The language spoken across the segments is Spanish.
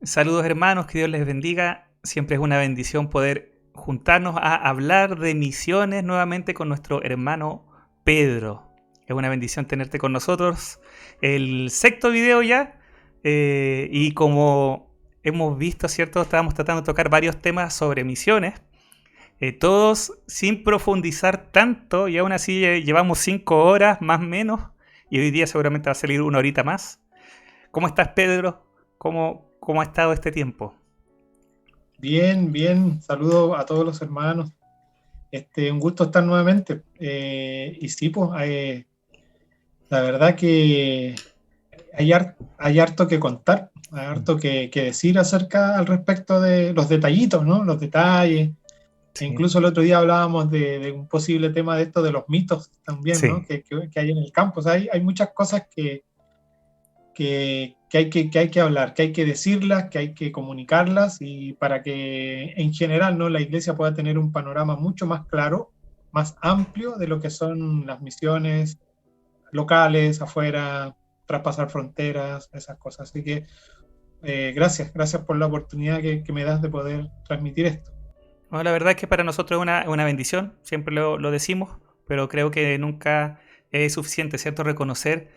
Saludos hermanos, que Dios les bendiga. Siempre es una bendición poder juntarnos a hablar de misiones nuevamente con nuestro hermano Pedro. Es una bendición tenerte con nosotros. El sexto video ya. Y como hemos visto, ¿cierto? Estábamos tratando de tocar varios temas sobre misiones. Todos sin profundizar tanto y aún así llevamos 5 horas más o menos. Y hoy día seguramente va a salir una horita más. ¿Cómo estás, Pedro? ¿Cómo ha estado este tiempo? Bien, bien. Saludo a todos los hermanos. Un gusto estar nuevamente. Y sí, pues, la verdad que hay harto que contar, hay harto que decir acerca al respecto de los detallitos, ¿no? Los detalles. E Sí, incluso el otro día hablábamos de un posible tema de esto de los mitos también, ¿no? sí. Que hay en el campo. O sea, hay muchas cosas que hay que hablar, que hay que decirlas, que hay que comunicarlas y para que en general, ¿no?, la iglesia pueda tener un panorama mucho más claro, más amplio de lo que son las misiones locales, afuera, traspasar fronteras, esas cosas. Así que gracias por la oportunidad que me das de poder transmitir esto. Bueno, la verdad es que para nosotros es una bendición, siempre lo decimos, pero creo que nunca es suficiente, ¿cierto? Reconocer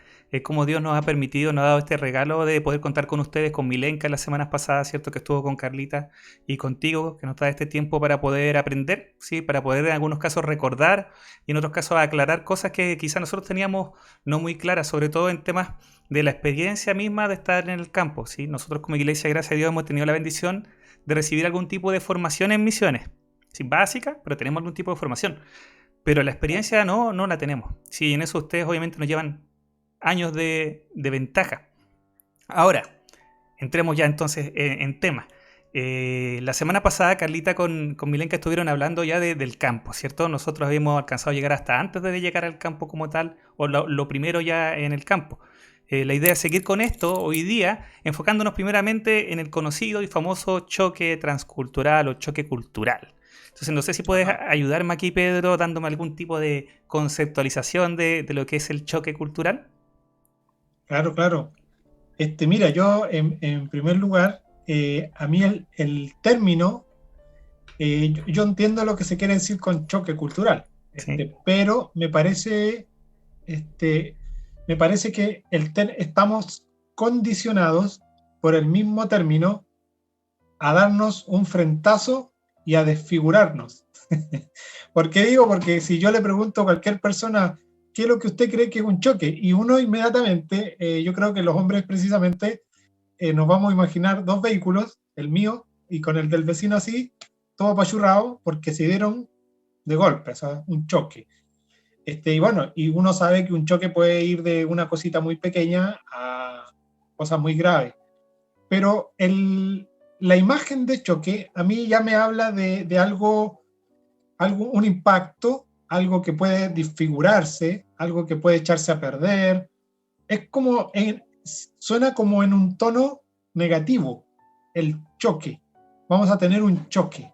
cómo Dios nos ha permitido, nos ha dado este regalo de poder contar con ustedes, con Milenka las semanas pasadas, ¿cierto? Que estuvo con Carlita y contigo, que nos da este tiempo para poder aprender, ¿sí? Para poder en algunos casos recordar y en otros casos aclarar cosas que quizás nosotros teníamos no muy claras, sobre todo en temas de la experiencia misma de estar en el campo, ¿sí? Nosotros como iglesia, gracias a Dios, hemos tenido la bendición de recibir algún tipo de formación en misiones. Sí, básica, pero tenemos algún tipo de formación. Pero la experiencia no la tenemos. Sí, en eso ustedes obviamente nos llevan años de ventaja. Ahora, entremos ya entonces en tema. La semana pasada Carlita con Milenka estuvieron hablando ya del campo, ¿cierto? Nosotros habíamos alcanzado a llegar hasta antes de llegar al campo como tal, o lo primero ya en el campo. La idea es seguir con esto hoy día, enfocándonos primeramente en el conocido y famoso choque transcultural o choque cultural. Entonces, no sé si puedes Ajá. ayudarme aquí, Pedro, dándome algún tipo de conceptualización de lo que es el choque cultural. Claro, claro. Mira, yo en primer lugar, a mí el término, yo entiendo lo que se quiere decir con choque cultural, Sí. pero este, me parece que estamos condicionados por el mismo término a darnos un frentazo y a desfigurarnos. ¿Por qué digo? Porque si yo le pregunto a cualquier persona qué es lo que usted cree que es un choque, y uno inmediatamente, yo creo que los hombres precisamente nos vamos a imaginar dos vehículos, el mío y con el del vecino así, todo apachurrado porque se dieron de golpe, o sea, un choque. Y bueno, y uno sabe que un choque puede ir de una cosita muy pequeña a cosas muy graves. Pero la imagen de choque a mí ya me habla de algo, un impacto, algo que puede disfigurarse, algo que puede echarse a perder. Es como, suena como en un tono negativo, el choque. Vamos a tener un choque.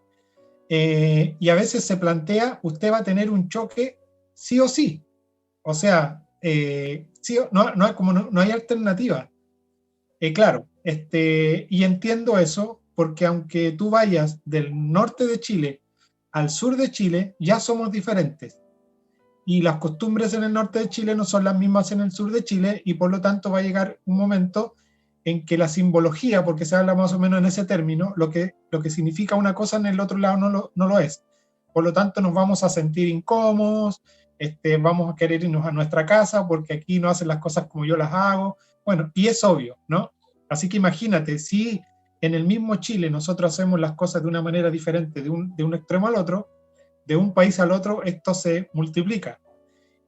Y a veces se plantea, usted va a tener un choque sí o sí. O sea, sí, no, no hay alternativa. Claro, y entiendo eso porque aunque tú vayas del norte de Chile al sur de Chile, ya somos diferentes. Y las costumbres en el norte de Chile no son las mismas en el sur de Chile y por lo tanto va a llegar un momento en que la simbología, porque se habla más o menos en ese término, lo que significa una cosa en el otro lado no lo es. Por lo tanto nos vamos a sentir incómodos, vamos a querer irnos a nuestra casa porque aquí no hacen las cosas como yo las hago. Bueno, y es obvio, ¿no? Así que imagínate, si en el mismo Chile nosotros hacemos las cosas de una manera diferente de un extremo al otro, de un país al otro, esto se multiplica.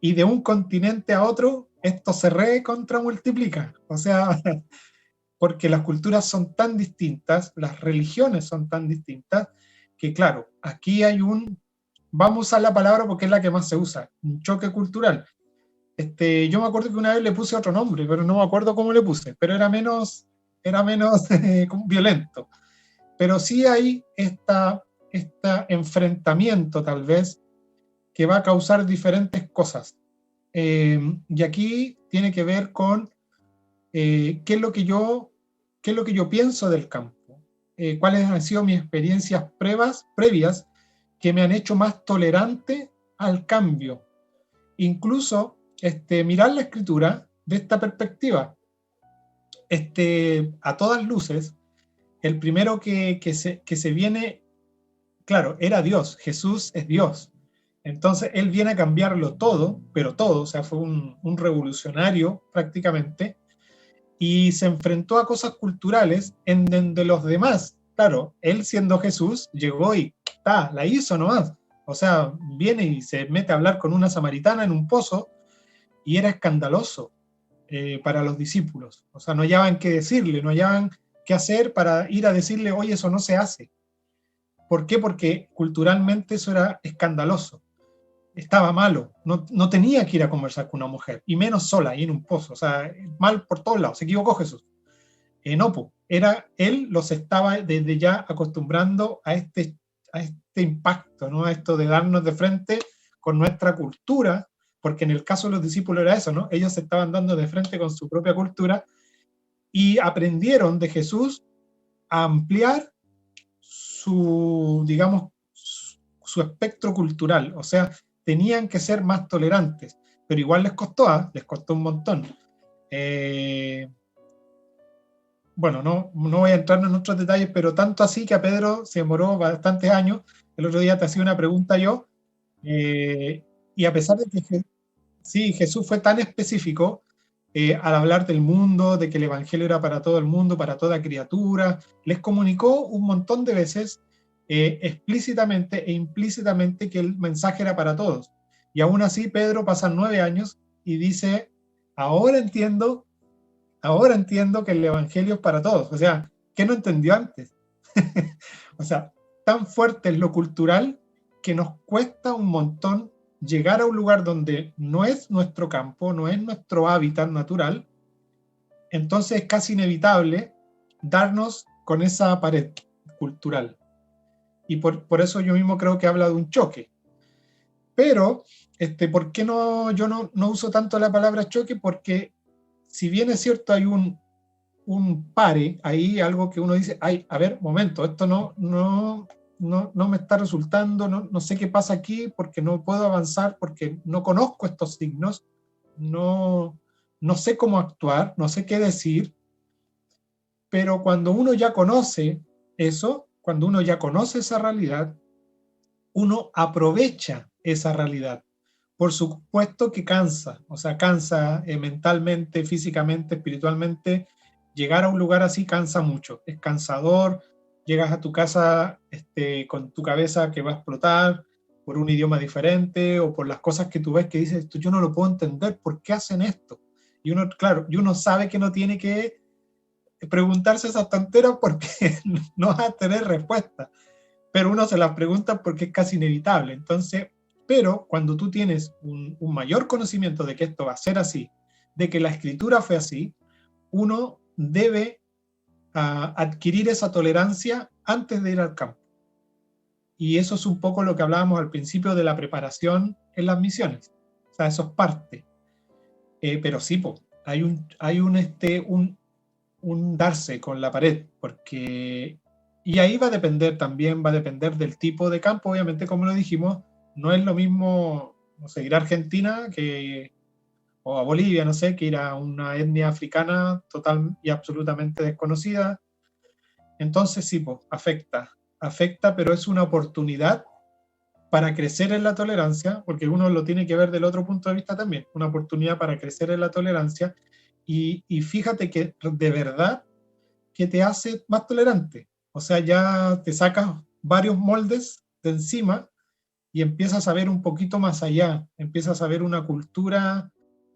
Y de un continente a otro, esto se recontramultiplica. O sea, porque las culturas son tan distintas, las religiones son tan distintas, que claro, aquí hay vamos a usar la palabra porque es la que más se usa, un choque cultural. Yo me acuerdo que una vez le puse otro nombre, pero no me acuerdo cómo le puse, pero era menos violento. Pero sí hay este enfrentamiento tal vez que va a causar diferentes cosas. Y aquí tiene que ver con qué es lo que yo qué es lo que yo pienso del campo, cuáles han sido mis experiencias previas que me han hecho más tolerante al cambio. Incluso mirar la escritura de esta perspectiva. A todas luces, el primero que se viene, claro, era Dios, Jesús es Dios. Entonces él viene a cambiarlo todo, pero todo, o sea, fue un revolucionario prácticamente, y se enfrentó a cosas culturales en donde los demás, claro, él siendo Jesús, llegó y la hizo nomás. O sea, viene y se mete a hablar con una samaritana en un pozo y era escandaloso para los discípulos. O sea, no hallaban qué decirle, no hallaban qué hacer para ir a decirle, oye, eso no se hace. ¿Por qué? Porque culturalmente eso era escandaloso. Estaba malo, no tenía que ir a conversar con una mujer, y menos sola, ahí en un pozo, o sea, mal por todos lados, se equivocó Jesús. No, era, él los estaba desde ya acostumbrando a este impacto, ¿no? A esto de darnos de frente con nuestra cultura, porque en el caso de los discípulos era eso, ¿no? Ellos se estaban dando de frente con su propia cultura y aprendieron de Jesús a ampliar su, digamos, su espectro cultural, o sea, tenían que ser más tolerantes, pero igual les costó un montón. Bueno, no voy a entrar en otros detalles, pero tanto así que a Pedro se demoró bastantes años. El otro día te hacía una pregunta yo, y a pesar de que sí, Jesús fue tan específico al hablar del mundo, de que el Evangelio era para todo el mundo, para toda criatura, les comunicó un montón de veces explícitamente e implícitamente que el mensaje era para todos. Y aún así Pedro pasa 9 años y dice, ahora entiendo que el Evangelio es para todos. O sea, ¿qué no entendió antes? O sea, tan fuerte es lo cultural que nos cuesta un montón llegar a un lugar donde no es nuestro campo, no es nuestro hábitat natural. Entonces es casi inevitable darnos con esa pared cultural. Y por eso yo mismo creo que habla de un choque. Pero, ¿por qué yo no uso tanto la palabra choque? Porque si bien es cierto, hay un pare, ahí algo que uno dice, ay, a ver, momento, esto no me está resultando, no sé qué pasa aquí, porque no puedo avanzar, porque no conozco estos signos, no sé cómo actuar, no sé qué decir, pero cuando uno ya conoce eso, cuando uno ya conoce esa realidad, uno aprovecha esa realidad. Por supuesto que cansa, o sea, cansa mentalmente, físicamente, espiritualmente. Llegar a un lugar así cansa mucho, es cansador, llegas a tu casa con tu cabeza que va a explotar por un idioma diferente o por las cosas que tú ves que dices, yo no lo puedo entender, ¿por qué hacen esto? Y uno, claro, y uno sabe que no tiene que preguntarse esas tonteras porque no va a tener respuesta, pero uno se las pregunta porque es casi inevitable. Entonces, pero cuando tú tienes un mayor conocimiento de que esto va a ser así, de que la escritura fue así, uno debe adquirir esa tolerancia antes de ir al campo. Y eso es un poco lo que hablábamos al principio de la preparación en las misiones. O sea, eso es parte. Pero sí, hay un darse con la pared, porque y ahí va a depender también, va a depender del tipo de campo, obviamente, como lo dijimos, no es lo mismo, no sé, ir a Argentina o a Bolivia, no sé, que ir a una etnia africana total y absolutamente desconocida. Entonces sí, afecta, pero es una oportunidad para crecer en la tolerancia, porque uno lo tiene que ver del otro punto de vista también, una oportunidad para crecer en la tolerancia, y fíjate que de verdad que te hace más tolerante. O sea, ya te sacas varios moldes de encima y empiezas a ver un poquito más allá, empiezas a ver una cultura,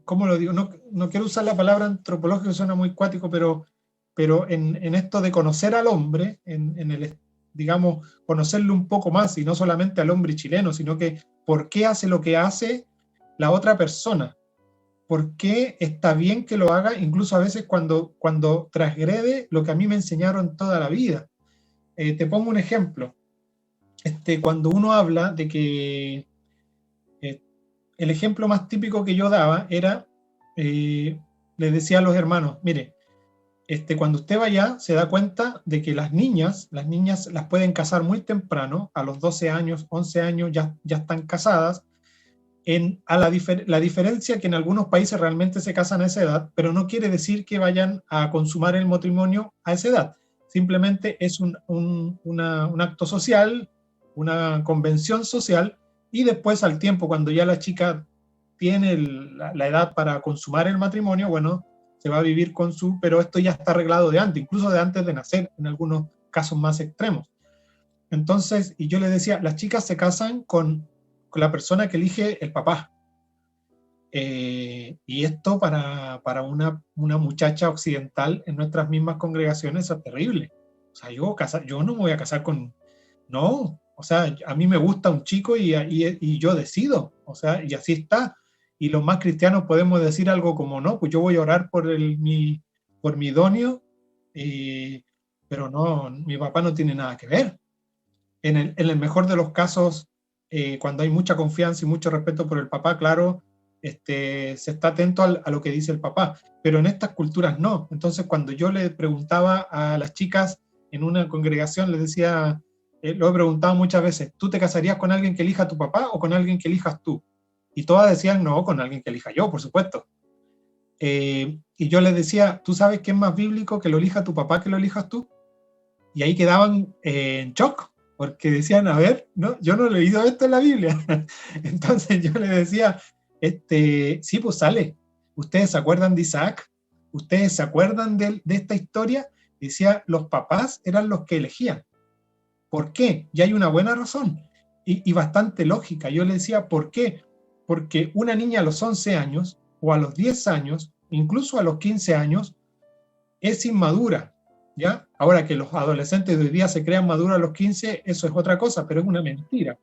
¿cómo lo digo? No quiero usar la palabra antropológico, suena muy cuático, pero en esto de conocer al hombre, digamos, conocerlo un poco más, y no solamente al hombre chileno, sino que por qué hace lo que hace la otra persona, por qué está bien que lo haga, incluso a veces cuando transgrede lo que a mí me enseñaron toda la vida. Te pongo un ejemplo. Cuando uno habla de que el ejemplo más típico que yo daba era, les decía a los hermanos, mire, cuando usted vaya, se da cuenta de que las niñas las pueden casar muy temprano, a los 12 años, 11 años ya están casadas, la diferencia que en algunos países realmente se casan a esa edad, pero no quiere decir que vayan a consumar el matrimonio a esa edad. Simplemente es un acto social, una convención social, y después al tiempo, cuando ya la chica tiene la edad para consumar el matrimonio, bueno, se va a vivir con su, pero esto ya está arreglado de antes, incluso de antes de nacer, en algunos casos más extremos. Entonces, y yo le decía, las chicas se casan con la persona que elige el papá. Y esto para una muchacha occidental en nuestras mismas congregaciones es terrible. O sea, yo no me voy a casar con... No, o sea, a mí me gusta un chico y yo decido, o sea, y así está. Y los más cristianos podemos decir algo como, no, pues yo voy a orar por mi idóneo, pero no, mi papá no tiene nada que ver. En el mejor de los casos, cuando hay mucha confianza y mucho respeto por el papá, claro, se está atento a lo que dice el papá, pero en estas culturas no. Entonces, cuando yo le preguntaba a las chicas en una congregación, les decía, lo he preguntado muchas veces, ¿tú te casarías con alguien que elija a tu papá o con alguien que elijas tú? Y todas decían, no, con alguien que elija yo, por supuesto. Y yo les decía, ¿tú sabes qué es más bíblico, que lo elija tu papá que lo elijas tú? Y ahí quedaban en shock, porque decían, a ver, no, yo no he leído esto en la Biblia. Entonces yo les decía, sí, pues sale. ¿Ustedes se acuerdan de Isaac? ¿Ustedes se acuerdan de esta historia? Decía, los papás eran los que elegían. ¿Por qué? Y hay una buena razón y bastante lógica. Yo le decía, ¿por qué? Porque una niña a los 11 años o a los 10 años, incluso a los 15 años, es inmadura, ¿ya? Ahora que los adolescentes de hoy día se crean maduros a los 15, eso es otra cosa, pero es una mentira,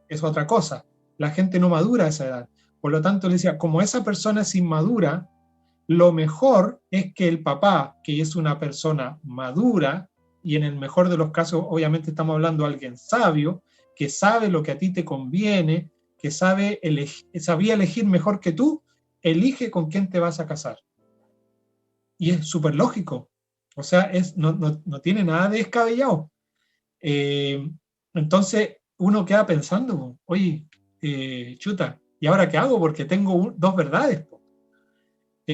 es otra cosa. La gente no madura a esa edad. Por lo tanto, le decía, como esa persona es inmadura, lo mejor es que el papá, que es una persona madura, y en el mejor de los casos, obviamente estamos hablando de alguien sabio, que sabe lo que a ti te conviene, que sabía elegir mejor que tú, elige con quién te vas a casar. Y es súper lógico. O sea, no tiene nada de descabellado. Eh, entonces, uno queda pensando, oye, chuta, ¿y ahora qué hago? Porque tengo dos verdades.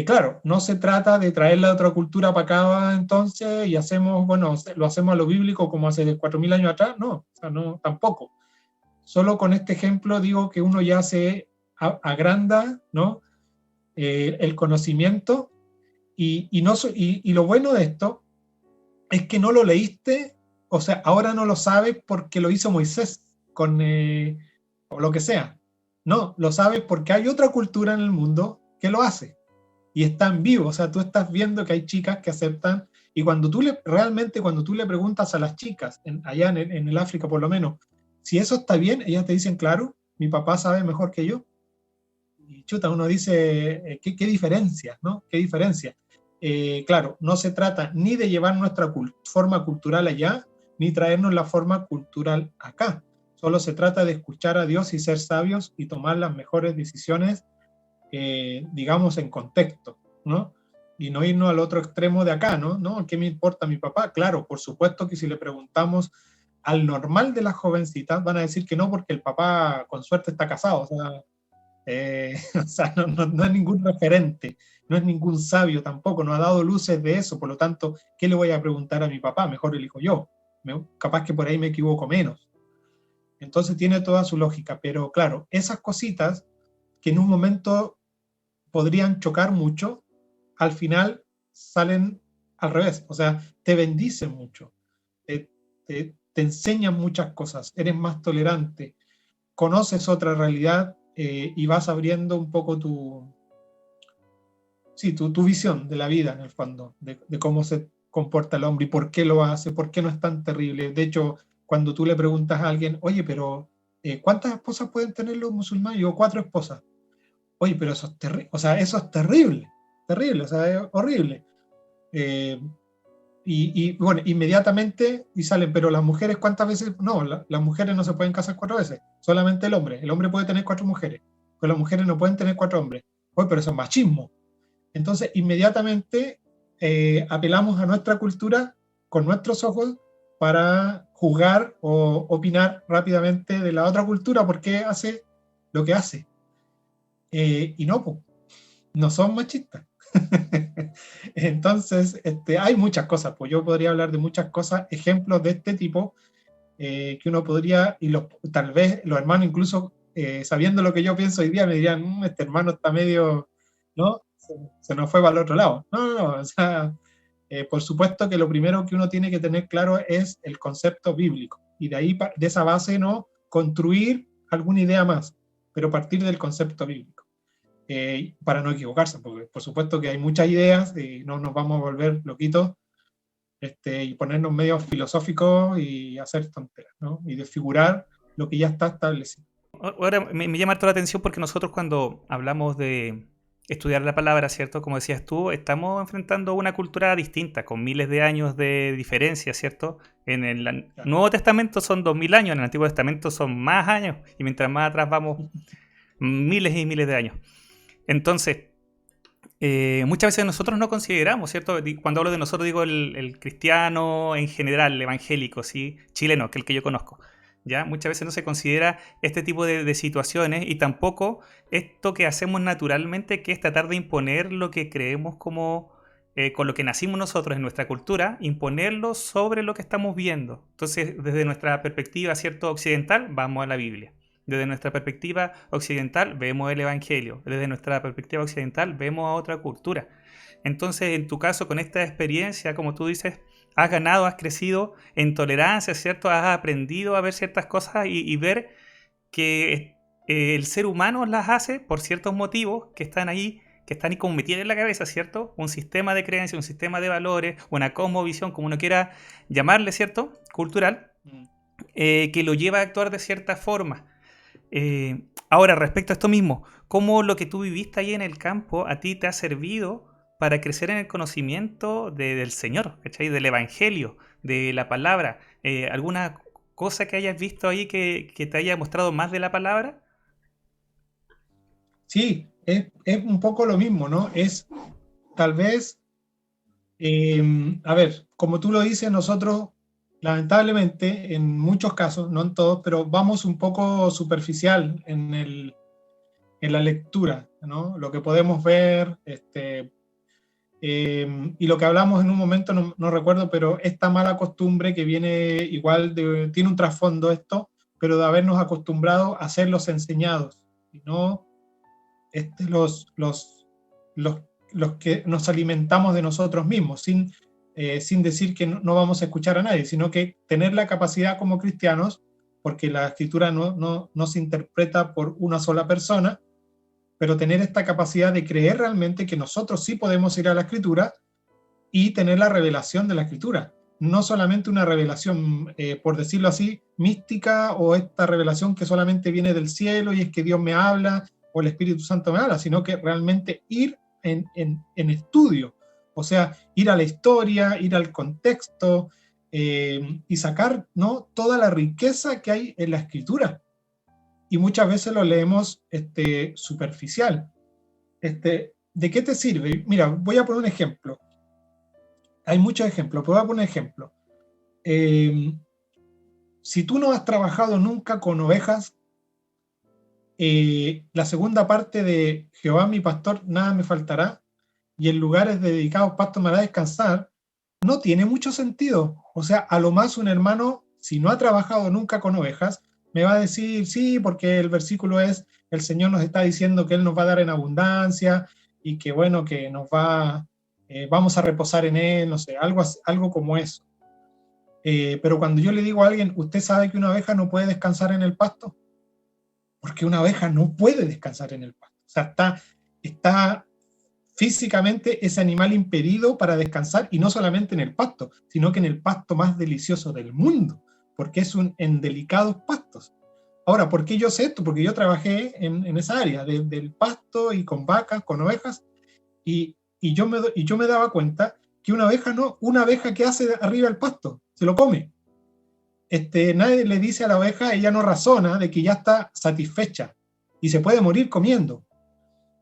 Claro, no se trata de traer la otra cultura para acá entonces y hacemos, bueno, lo hacemos a lo bíblico como hace 4.000 años atrás, no, o sea, no, tampoco. Solo con este ejemplo digo que uno ya se agranda, ¿no? El conocimiento y lo bueno de esto es que no lo leíste, o sea, ahora no lo sabes porque lo hizo Moisés o lo que sea. No, lo sabes porque hay otra cultura en el mundo que lo hace y está en vivo. O sea, tú estás viendo que hay chicas que aceptan y realmente cuando tú le preguntas a las chicas, allá en el África por lo menos, si eso está bien, ellas te dicen, claro, mi papá sabe mejor que yo. Y chuta, uno dice, ¿qué diferencia, ¿no? ¿Qué diferencia? Claro, no se trata ni de llevar nuestra forma cultural allá, ni traernos la forma cultural acá. Solo se trata de escuchar a Dios y ser sabios y tomar las mejores decisiones, digamos, en contexto, ¿no? Y no irnos al otro extremo de acá, ¿no? ¿No? ¿Qué me importa mi papá? Claro, por supuesto que si le preguntamos al normal de las jovencitas, van a decir que no, porque el papá con suerte está casado, o sea, o sea, no es ningún referente, no es ningún sabio tampoco, no ha dado luces de eso, por lo tanto, ¿qué le voy a preguntar a mi papá? Mejor elijo yo, capaz que por ahí me equivoco menos. Entonces tiene toda su lógica, pero claro, esas cositas que en un momento podrían chocar mucho, al final salen al revés, o sea, te bendicen mucho, te enseñan muchas cosas, eres más tolerante, conoces otra realidad y vas abriendo un poco tu visión de la vida en el fondo, de cómo se comporta el hombre y por qué lo hace, por qué no es tan terrible. De hecho, cuando tú le preguntas a alguien, oye, pero ¿cuántas esposas pueden tener los musulmanes? Yo, 4 esposas. Oye, pero eso es terrible, o sea, eso es terrible, terrible, o sea, es horrible. Eh, bueno, inmediatamente y salen, pero las mujeres, ¿cuántas veces? No, las mujeres no se pueden casar 4 veces, solamente el hombre. El hombre puede tener 4 mujeres, pero las mujeres no pueden tener 4 hombres. Oye, pero eso es machismo. Entonces, inmediatamente apelamos a nuestra cultura con nuestros ojos para juzgar o opinar rápidamente de la otra cultura porque hace lo que hace. Y no, pues, no son machistas. Entonces, hay muchas cosas, pues yo podría hablar de muchas cosas, ejemplos de este tipo, que uno podría, y tal vez los hermanos incluso, sabiendo lo que yo pienso hoy día, me dirían, este hermano está medio, ¿no? Se nos fue para el otro lado. No, no, no, o sea, por supuesto que lo primero que uno tiene que tener claro es el concepto bíblico, y de ahí, de esa base, ¿no? Construir alguna idea más, pero partir del concepto bíblico. Para no equivocarse, porque por supuesto que hay muchas ideas y no nos vamos a volver loquitos, y ponernos medios filosóficos y hacer tonteras, ¿no? Y desfigurar lo que ya está establecido. Ahora me llama toda la atención porque nosotros cuando hablamos de estudiar la palabra, ¿cierto? Como decías tú, estamos enfrentando una cultura distinta, con miles de años de diferencia, ¿cierto? En el Claro. Nuevo Testamento son 2000 años, en el Antiguo Testamento son más años, y mientras más atrás vamos, miles y miles de años. Entonces, muchas veces nosotros no consideramos, ¿cierto? Cuando hablo de nosotros digo el cristiano en general, el evangélico, ¿sí? Chileno, que es el que yo conozco. ¿Ya? Muchas veces no se considera este tipo de situaciones, y tampoco esto que hacemos naturalmente, que es tratar de imponer lo que creemos como, con lo que nacimos nosotros en nuestra cultura, imponerlo sobre lo que estamos viendo. Entonces, desde nuestra perspectiva, ¿cierto? Occidental, vamos a la Biblia. Desde nuestra perspectiva occidental vemos el Evangelio. Desde nuestra perspectiva occidental vemos a otra cultura. Entonces, en tu caso, con esta experiencia, como tú dices, has ganado, has crecido en tolerancia, ¿cierto? Has aprendido a ver ciertas cosas y ver que el ser humano las hace por ciertos motivos que están ahí como metidos en la cabeza, ¿cierto? Un sistema de creencias, un sistema de valores, una cosmovisión, como uno quiera llamarle, ¿cierto? Cultural, que lo lleva a actuar de cierta forma. Ahora, respecto a esto mismo, ¿cómo lo que tú viviste ahí en el campo a ti te ha servido para crecer en el conocimiento del Señor, ¿cachai? Del Evangelio, de la palabra? ¿Alguna cosa que hayas visto ahí que te haya mostrado más de la palabra? Sí, es un poco lo mismo, ¿no? Es tal vez, a ver, como tú lo dices, nosotros lamentablemente en muchos casos, no en todos, pero vamos un poco superficial en la lectura, ¿no? Lo que podemos ver, y lo que hablamos en un momento, no recuerdo, pero esta mala costumbre que viene igual, tiene un trasfondo esto, pero de habernos acostumbrado a ser los enseñados, y no los, los que nos alimentamos de nosotros mismos, sin decir que no vamos a escuchar a nadie, sino que tener la capacidad como cristianos, porque la escritura no se interpreta por una sola persona, pero tener esta capacidad de creer realmente que nosotros sí podemos ir a la escritura y tener la revelación de la escritura. No solamente una revelación, por decirlo así, mística, o esta revelación que solamente viene del cielo y es que Dios me habla o el Espíritu Santo me habla, sino que realmente ir en estudio, o sea, ir a la historia, ir al contexto, y sacar, ¿no?, toda la riqueza que hay en la escritura. Y muchas veces lo leemos superficial. ¿De qué te sirve? Mira, voy a poner un ejemplo. Hay muchos ejemplos, pero voy a poner un ejemplo. Si tú no has trabajado nunca con ovejas, la segunda parte de Jehová mi pastor, nada me faltará, y en lugares dedicados pasto me hará descansar, no tiene mucho sentido. O sea, a lo más un hermano, si no ha trabajado nunca con ovejas, me va a decir, sí, porque el versículo es, el Señor nos está diciendo que Él nos va a dar en abundancia, y que bueno, que vamos a reposar en Él, no sé, algo como eso. Pero cuando yo le digo a alguien, ¿usted sabe que una oveja no puede descansar en el pasto? Porque una oveja no puede descansar en el pasto. O sea, está físicamente ese animal impedido para descansar, y no solamente en el pasto, sino que en el pasto más delicioso del mundo, porque es en delicados pastos. Ahora, ¿por qué yo sé esto? Porque yo trabajé en esa área del pasto, y con vacas, con ovejas, y yo me daba cuenta que una abeja que hace arriba del pasto, se lo come. Nadie le dice a la oveja, ella no razona de que ya está satisfecha y se puede morir comiendo.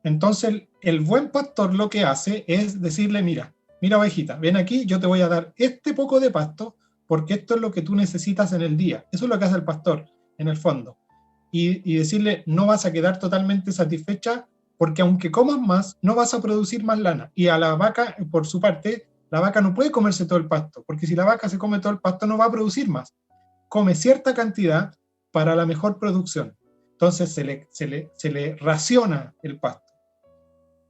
Entonces el buen pastor lo que hace es decirle, mira, mira ovejita, ven aquí, yo te voy a dar este poco de pasto, porque esto es lo que tú necesitas en el día. Eso es lo que hace el pastor, en el fondo. Y decirle, no vas a quedar totalmente satisfecha, porque aunque comas más, no vas a producir más lana. Y a la vaca, por su parte, la vaca no puede comerse todo el pasto, porque si la vaca se come todo el pasto, no va a producir más. Come cierta cantidad para la mejor producción. Entonces se le raciona el pasto.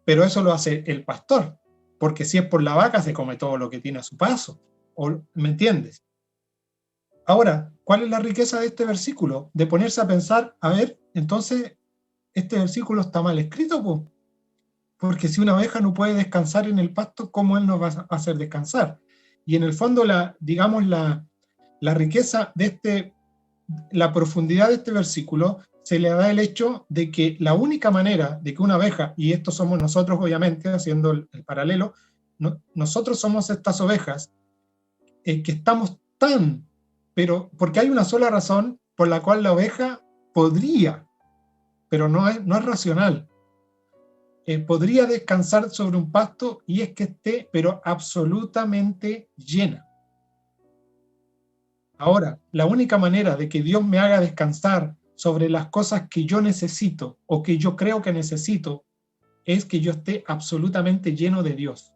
Pero eso lo hace el pastor, porque si es por la vaca, se come todo lo que tiene a su paso. ¿Me entiendes? Ahora, ¿cuál es la riqueza de este versículo? De ponerse a pensar, a ver, entonces, este versículo está mal escrito, pues. Porque si una oveja no puede descansar en el pasto, ¿cómo él nos va a hacer descansar? Y en el fondo, digamos, la riqueza de la profundidad de este versículo se le da el hecho de que la única manera de que una oveja, y esto somos nosotros obviamente, haciendo el paralelo, nosotros somos estas ovejas que estamos pero porque hay una sola razón por la cual la oveja podría, pero no es racional, podría descansar sobre un pasto y es que esté, pero absolutamente llena. Ahora, la única manera de que Dios me haga descansar sobre las cosas que yo necesito o que yo creo que necesito es que yo esté absolutamente lleno de Dios.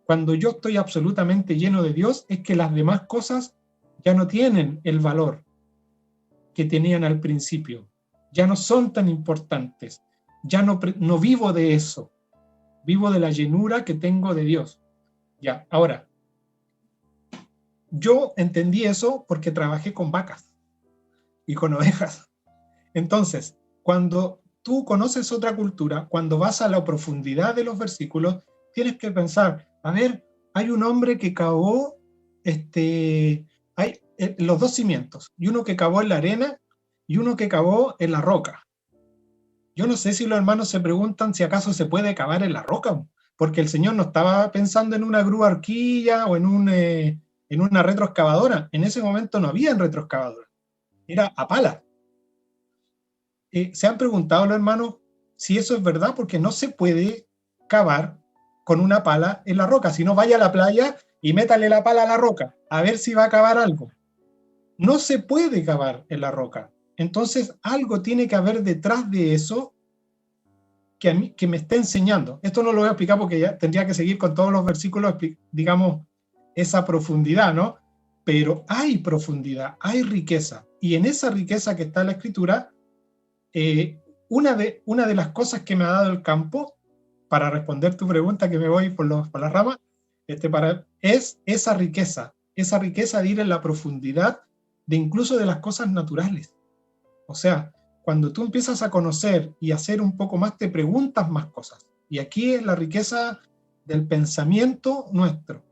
Cuando yo estoy absolutamente lleno de Dios es que las demás cosas ya no tienen el valor que tenían al principio, ya no son tan importantes, ya no vivo de eso, vivo de la llenura que tengo de Dios. Ya, ahora, yo entendí eso porque trabajé con vacas y con ovejas. Entonces, cuando tú conoces otra cultura, cuando vas a la profundidad de los versículos, tienes que pensar, a ver, hay un hombre que cavó hay los dos cimientos, y uno que cavó en la arena y uno que cavó en la roca. Yo no sé si los hermanos se preguntan si acaso se puede cavar en la roca, porque el Señor no estaba pensando en una grúa arquilla o en una retroexcavadora. En ese momento no había retroexcavadora, era a pala. ¿Se han preguntado los hermanos si eso es verdad? Porque no se puede cavar con una pala en la roca, si no vaya a la playa y métale la pala a la roca, a ver si va a cavar algo. No se puede cavar en la roca. Entonces algo tiene que haber detrás de eso que me esté enseñando. Esto no lo voy a explicar porque ya tendría que seguir con todos los versículos, digamos, esa profundidad, ¿no? Pero hay profundidad, hay riqueza. Y en esa riqueza que está en la Escritura, una de las cosas que me ha dado el campo, para responder tu pregunta, que me voy por las ramas, es esa riqueza de ir en la profundidad de incluso de las cosas naturales. O sea, cuando tú empiezas a conocer y a hacer un poco más, te preguntas más cosas. Y aquí es la riqueza del pensamiento nuestro.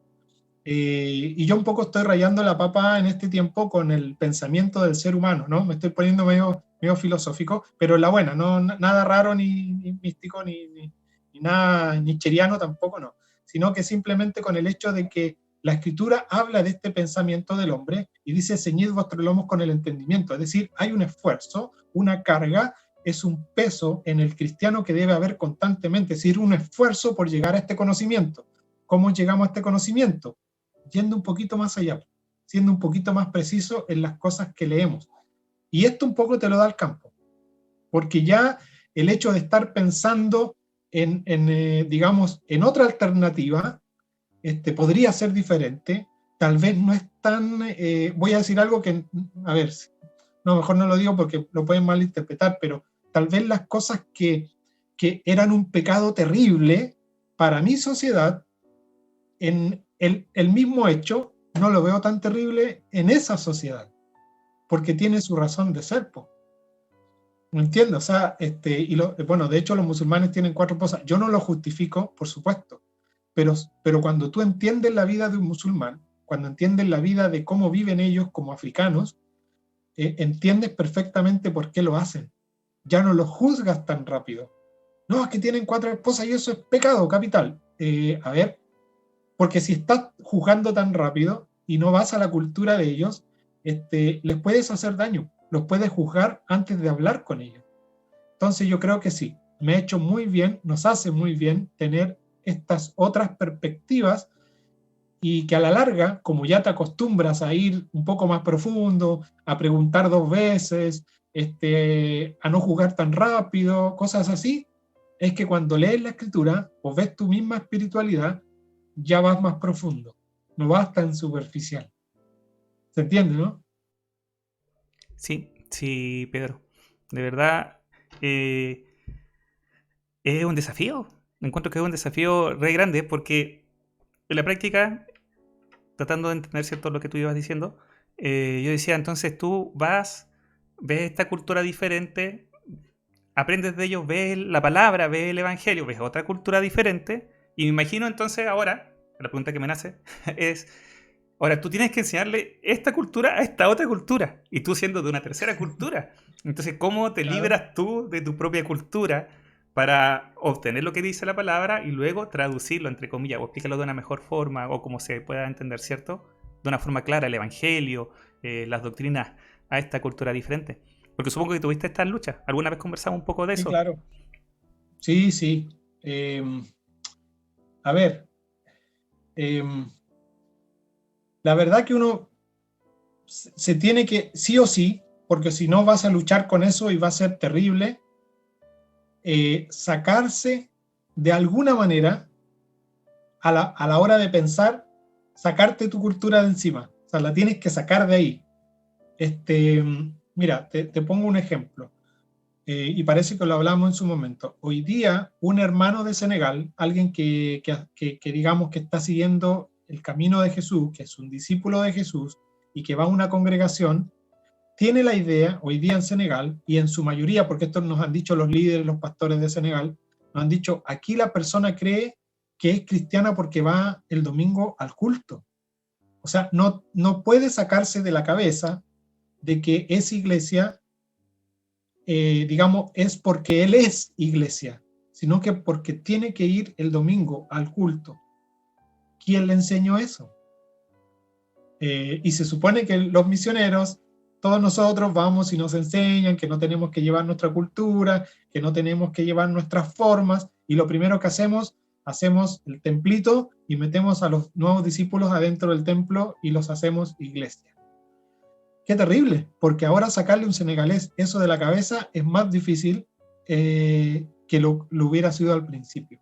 Y yo un poco estoy rayando la papa en este tiempo con el pensamiento del ser humano, ¿no? Me estoy poniendo medio filosófico, pero en la buena, no nada raro ni místico ni nada nietzscheriano tampoco, no. Sino que simplemente con el hecho de que la Escritura habla de este pensamiento del hombre y dice, ceñid vuestros lomos con el entendimiento. Es decir, hay un esfuerzo, una carga, es un peso en el cristiano que debe haber constantemente, es decir, un esfuerzo por llegar a este conocimiento. ¿Cómo llegamos a este conocimiento? Yendo un poquito más allá, siendo un poquito más preciso en las cosas que leemos. Y esto un poco te lo da el campo, porque ya el hecho de estar pensando digamos, en otra alternativa, podría ser diferente, tal vez no es tan, voy a decir algo que, a ver, no, mejor no lo digo porque lo pueden malinterpretar, pero tal vez las cosas que eran un pecado terrible para mi sociedad, en el mismo hecho, no lo veo tan terrible en esa sociedad, porque tiene su razón de ser, po. ¿Me entiendes? O sea, bueno, de hecho los musulmanes tienen 4 esposas. Yo no lo justifico, por supuesto, pero cuando tú entiendes la vida de un musulmán, cuando entiendes la vida de cómo viven ellos como africanos, entiendes perfectamente por qué lo hacen. Ya no los juzgas tan rápido. No, es que tienen 4 esposas y eso es pecado capital. A ver, porque si estás juzgando tan rápido y no vas a la cultura de ellos, les puedes hacer daño, los puedes juzgar antes de hablar con ellos. Entonces yo creo que sí, me ha hecho muy bien, nos hace muy bien tener estas otras perspectivas y que a la larga, como ya te acostumbras a ir un poco más profundo, a preguntar 2 veces, a no jugar tan rápido, cosas así, es que cuando lees la escritura o ves tu misma espiritualidad, ya vas más profundo, no vas tan superficial. ¿Se entiende, no? Sí, sí, Pedro. De verdad, eh, es un desafío. Encuentro que es un desafío re grande porque en la práctica, tratando de entender cierto lo que tú ibas diciendo, yo decía, entonces tú vas, ves esta cultura diferente, aprendes de ellos, ves la palabra, ves el evangelio, ves otra cultura diferente, y me imagino entonces ahora, la pregunta que me nace es, ahora tú tienes que enseñarle esta cultura a esta otra cultura, y tú siendo de una tercera cultura. Entonces, ¿cómo te Claro. libras tú de tu propia cultura para obtener lo que dice la palabra y luego traducirlo, entre comillas, o explicarlo de una mejor forma, o como se pueda entender, ¿cierto? De una forma clara, el evangelio, las doctrinas a esta cultura diferente. Porque supongo que tuviste estas luchas. ¿Alguna vez conversamos un poco de Sí, eso? claro. Sí, sí. Eh, a ver, eh, la verdad que uno se tiene que, sí o sí, porque si no vas a luchar con eso y va a ser terrible, sacarse de alguna manera a la hora de pensar, sacarte tu cultura de encima. O sea, la tienes que sacar de ahí. Este, Mira, te pongo un ejemplo. Y parece que lo hablamos en su momento. Hoy día, un hermano de Senegal, alguien que digamos que está siguiendo el camino de Jesús, que es un discípulo de Jesús y que va a una congregación, tiene la idea, hoy día en Senegal, y en su mayoría, porque esto nos han dicho los líderes, los pastores de Senegal, nos han dicho, aquí la persona cree que es cristiana porque va el domingo al culto. O sea, no puede sacarse de la cabeza de que es iglesia, digamos, es porque él es iglesia, sino que porque tiene que ir el domingo al culto. ¿Quién le enseñó eso? Y se supone que los misioneros, todos nosotros vamos y nos enseñan que no tenemos que llevar nuestra cultura, que no tenemos que llevar nuestras formas, y lo primero que hacemos el templito y metemos a los nuevos discípulos adentro del templo y los hacemos iglesia. Qué terrible, porque ahora sacarle un senegalés eso de la cabeza es más difícil que lo hubiera sido al principio.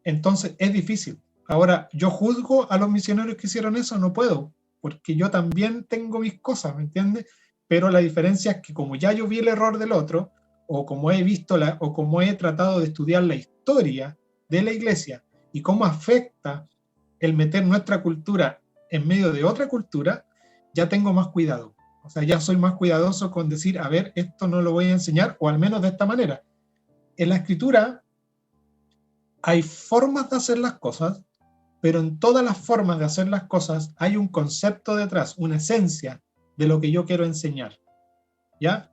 Entonces es difícil. Ahora, yo juzgo a los misioneros que hicieron eso, no puedo, porque yo también tengo mis cosas, ¿me entiendes? Pero la diferencia es que como ya yo vi el error del otro, o como he visto o como he tratado de estudiar la historia de la iglesia y cómo afecta el meter nuestra cultura en medio de otra cultura, ya tengo más cuidado. O sea, ya soy más cuidadoso con decir, a ver, esto no lo voy a enseñar, o al menos de esta manera. En la escritura hay formas de hacer las cosas, pero en todas las formas de hacer las cosas hay un concepto detrás, una esencia de lo que yo quiero enseñar, ¿ya?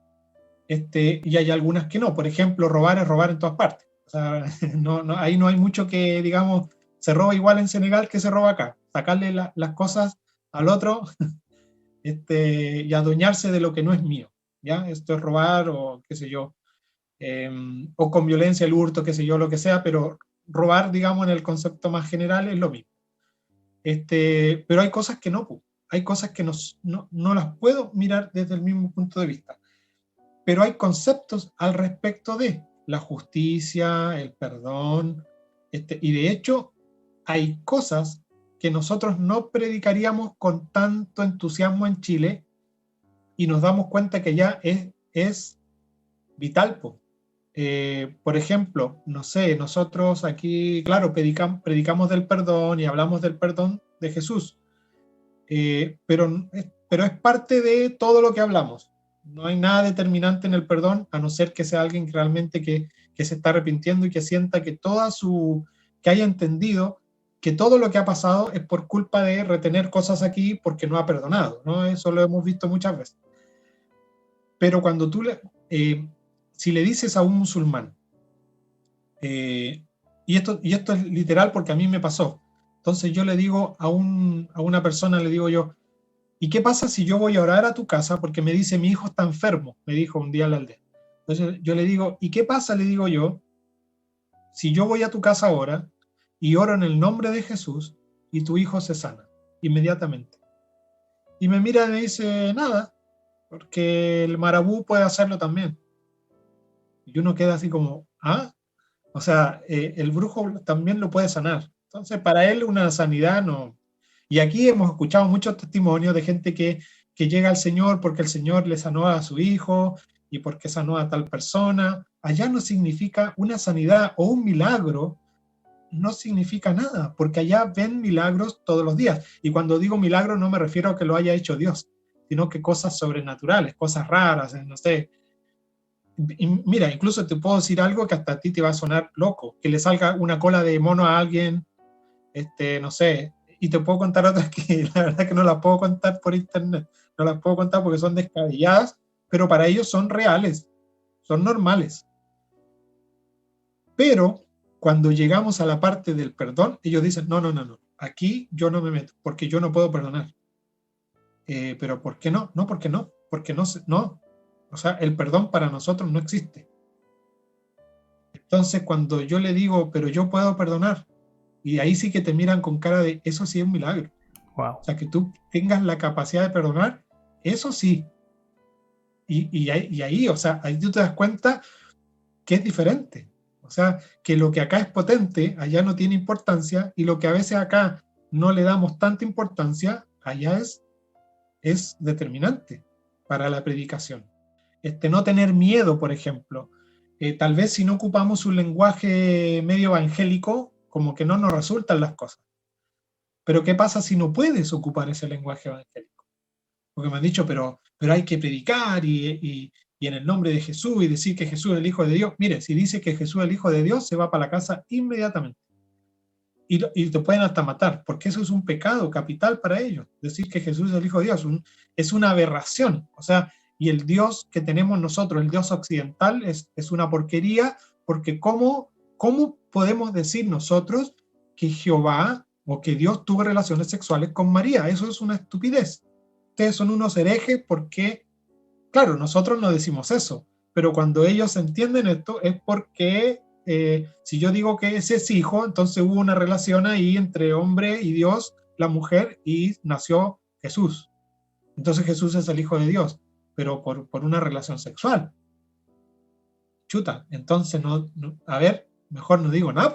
Y hay algunas que no. Por ejemplo, robar es robar en todas partes. O sea, ahí no hay mucho que, digamos, se roba igual en Senegal que se roba acá. Sacarle las cosas al otro y adueñarse de lo que no es mío, ¿ya? Esto es robar o qué sé yo, o con violencia, el hurto, qué sé yo, lo que sea, pero robar, digamos, en el concepto más general es lo mismo. Pero hay cosas que no, hay cosas que no las puedo mirar desde el mismo punto de vista, pero hay conceptos al respecto de la justicia, el perdón, y de hecho hay cosas que nosotros no predicaríamos con tanto entusiasmo en Chile y nos damos cuenta que ya es vital. Por ejemplo, no sé, nosotros aquí, claro, predicamos del perdón y hablamos del perdón de Jesús, pero es parte de todo lo que hablamos. No hay nada determinante en el perdón, a no ser que sea alguien que realmente que se está arrepintiendo y que sienta que haya entendido que todo lo que ha pasado es por culpa de retener cosas aquí porque no ha perdonado, ¿no? Eso lo hemos visto muchas veces. Pero cuando si le dices a un musulmán, y esto es literal porque a mí me pasó, entonces yo le digo a una persona, le digo yo, ¿y qué pasa si yo voy a orar a tu casa? Porque me dice, mi hijo está enfermo, me dijo un día a la aldea. Entonces yo le digo, ¿y qué pasa? Le digo yo, si yo voy a tu casa ahora y oro en el nombre de Jesús y tu hijo se sana inmediatamente. Y me mira y me dice, nada, porque el marabú puede hacerlo también. Y uno queda así como, ¿ah? O sea, el brujo también lo puede sanar. Entonces, para él una sanidad no. Y aquí hemos escuchado muchos testimonios de gente que llega al Señor porque el Señor le sanó a su hijo y porque sanó a tal persona. Allá no significa una sanidad o un milagro, no significa nada, porque allá ven milagros todos los días. Y cuando digo milagro no me refiero a que lo haya hecho Dios, sino que cosas sobrenaturales, cosas raras, no sé. Y mira, incluso te puedo decir algo que hasta a ti te va a sonar loco, que le salga una cola de mono a alguien, no sé, y te puedo contar otras que la verdad que no las puedo contar por internet, no las puedo contar porque son descabelladas, pero para ellos son reales, son normales. Pero cuando llegamos a la parte del perdón, ellos dicen, no, no, no, no, aquí yo no me meto, porque yo no puedo perdonar. Pero ¿por qué no? No, porque no, porque no, no. O sea, el perdón para nosotros no existe. Entonces, cuando yo le digo, pero yo puedo perdonar, y ahí sí que te miran con cara de, eso sí es un milagro. Wow. O sea, que tú tengas la capacidad de perdonar, eso sí. Y ahí, o sea, ahí tú te das cuenta que es diferente. O sea, que lo que acá es potente, allá no tiene importancia, y lo que a veces acá no le damos tanta importancia, allá es determinante para la predicación. No tener miedo, por ejemplo. Tal vez si no ocupamos un lenguaje medio evangélico, como que no nos resultan las cosas. Pero ¿qué pasa si no puedes ocupar ese lenguaje evangélico? Porque me han dicho, pero hay que predicar y en el nombre de Jesús y decir que Jesús es el Hijo de Dios. Mire, si dice que Jesús es el Hijo de Dios, se va para la casa inmediatamente. Y te pueden hasta matar, porque eso es un pecado capital para ellos. Decir que Jesús es el Hijo de Dios es una aberración. O sea, y el Dios que tenemos nosotros, el Dios occidental, es una porquería, porque ¿cómo podemos decir nosotros que Jehová o que Dios tuvo relaciones sexuales con María? Eso es una estupidez. Ustedes son unos herejes porque, claro, nosotros no decimos eso, pero cuando ellos entienden esto es porque si yo digo que ese es hijo, entonces hubo una relación ahí entre hombre y Dios, la mujer, y nació Jesús. Entonces Jesús es el Hijo de Dios, pero por una relación sexual. Chuta, entonces a ver, mejor no digo nada.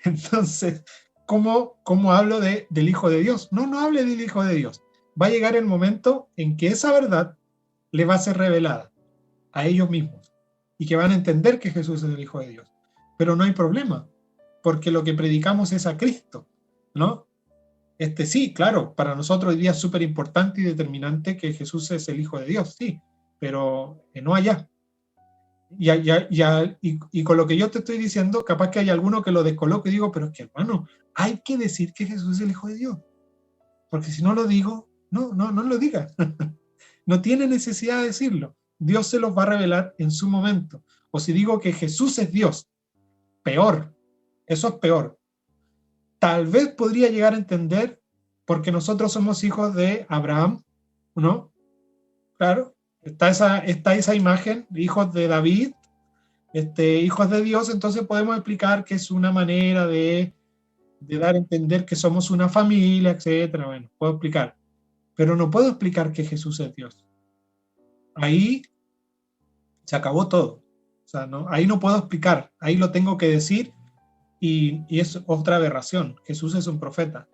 Entonces, ¿cómo hablo del Hijo de Dios? No hable del Hijo de Dios. Va a llegar el momento en que esa verdad le va a ser revelada a ellos mismos y que van a entender que Jesús es el Hijo de Dios. Pero no hay problema, porque lo que predicamos es a Cristo, ¿no? Sí, claro, para nosotros hoy día es súper importante y determinante que Jesús es el Hijo de Dios, sí, pero no allá. Y con lo que yo te estoy diciendo, capaz que hay alguno que lo descoloque y digo, pero es que hermano, hay que decir que Jesús es el Hijo de Dios, porque si no lo digo, no lo diga. No tiene necesidad de decirlo. Dios se los va a revelar en su momento. O si digo que Jesús es Dios, peor. Eso es peor. Tal vez podría llegar a entender porque nosotros somos hijos de Abraham, ¿no? Claro. Está esa imagen, hijos de David, hijos de Dios, entonces podemos explicar que es una manera de dar a entender que somos una familia, etcétera. Bueno, puedo explicar. Pero no puedo explicar que Jesús es Dios. Ahí se acabó todo. O sea, ahí no puedo explicar, ahí lo tengo que decir y es otra aberración. Jesús es un profeta.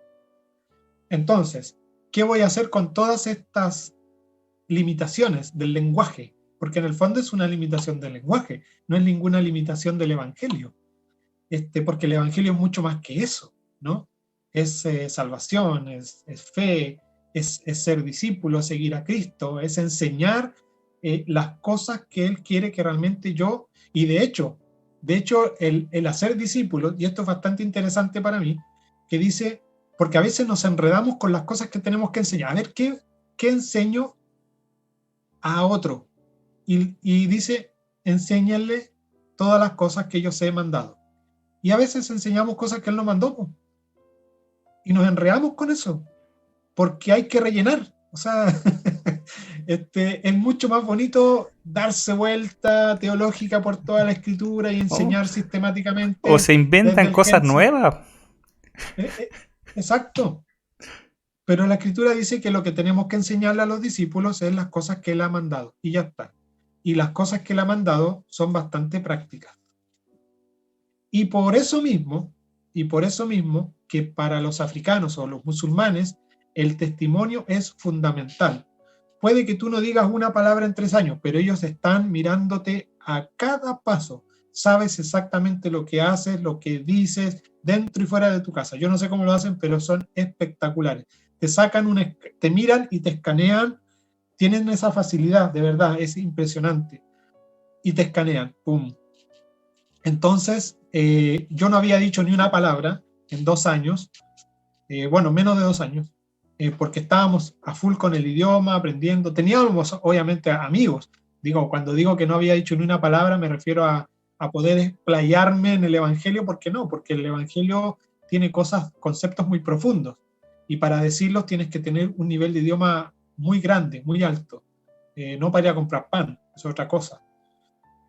Entonces, ¿qué voy a hacer con todas estas limitaciones del lenguaje? Porque en el fondo es una limitación del lenguaje, no es ninguna limitación del evangelio. Porque el evangelio es mucho más que eso, ¿no? Es salvación, es fe, es ser discípulo, seguir a Cristo, es enseñar las cosas que Él quiere que realmente yo, y de hecho el hacer discípulos, y esto es bastante interesante para mí, que dice, porque a veces nos enredamos con las cosas que tenemos que enseñar. A ver, ¿qué enseño a otro? Y dice, enséñale todas las cosas que yo os he mandado. Y a veces enseñamos cosas que Él nos mandó, y nos enredamos con eso, porque hay que rellenar. O sea, Es mucho más bonito darse vuelta teológica por toda la escritura y Oh, enseñar o sistemáticamente se desde inventan el cosas Génesis. nuevas. Eh, eh, exacto. Pero la escritura dice que lo que tenemos que enseñarle a los discípulos es las cosas que él ha mandado y ya está. Y las cosas que él ha mandado son bastante prácticas. Y por eso mismo, y por eso mismo, que para los africanos o los musulmanes, el testimonio es fundamental. Puede que tú no digas una palabra en 3 años, pero ellos están mirándote a cada paso. Sabes exactamente lo que haces, lo que dices, dentro y fuera de tu casa. Yo no sé cómo lo hacen, pero son espectaculares. Te sacan te miran y te escanean. Tienen esa facilidad, de verdad, es impresionante. Y te escanean, pum. Entonces, yo no había dicho ni una palabra en 2 años, bueno, menos de 2 años, porque estábamos a full con el idioma, aprendiendo. Teníamos, obviamente, amigos. Digo, cuando digo que no había dicho ni una palabra, me refiero a poder explayarme en el Evangelio. ¿Por qué no? Porque el Evangelio tiene cosas, conceptos muy profundos. Y para decirlos tienes que tener un nivel de idioma muy grande, muy alto. No para ir a comprar pan, es otra cosa.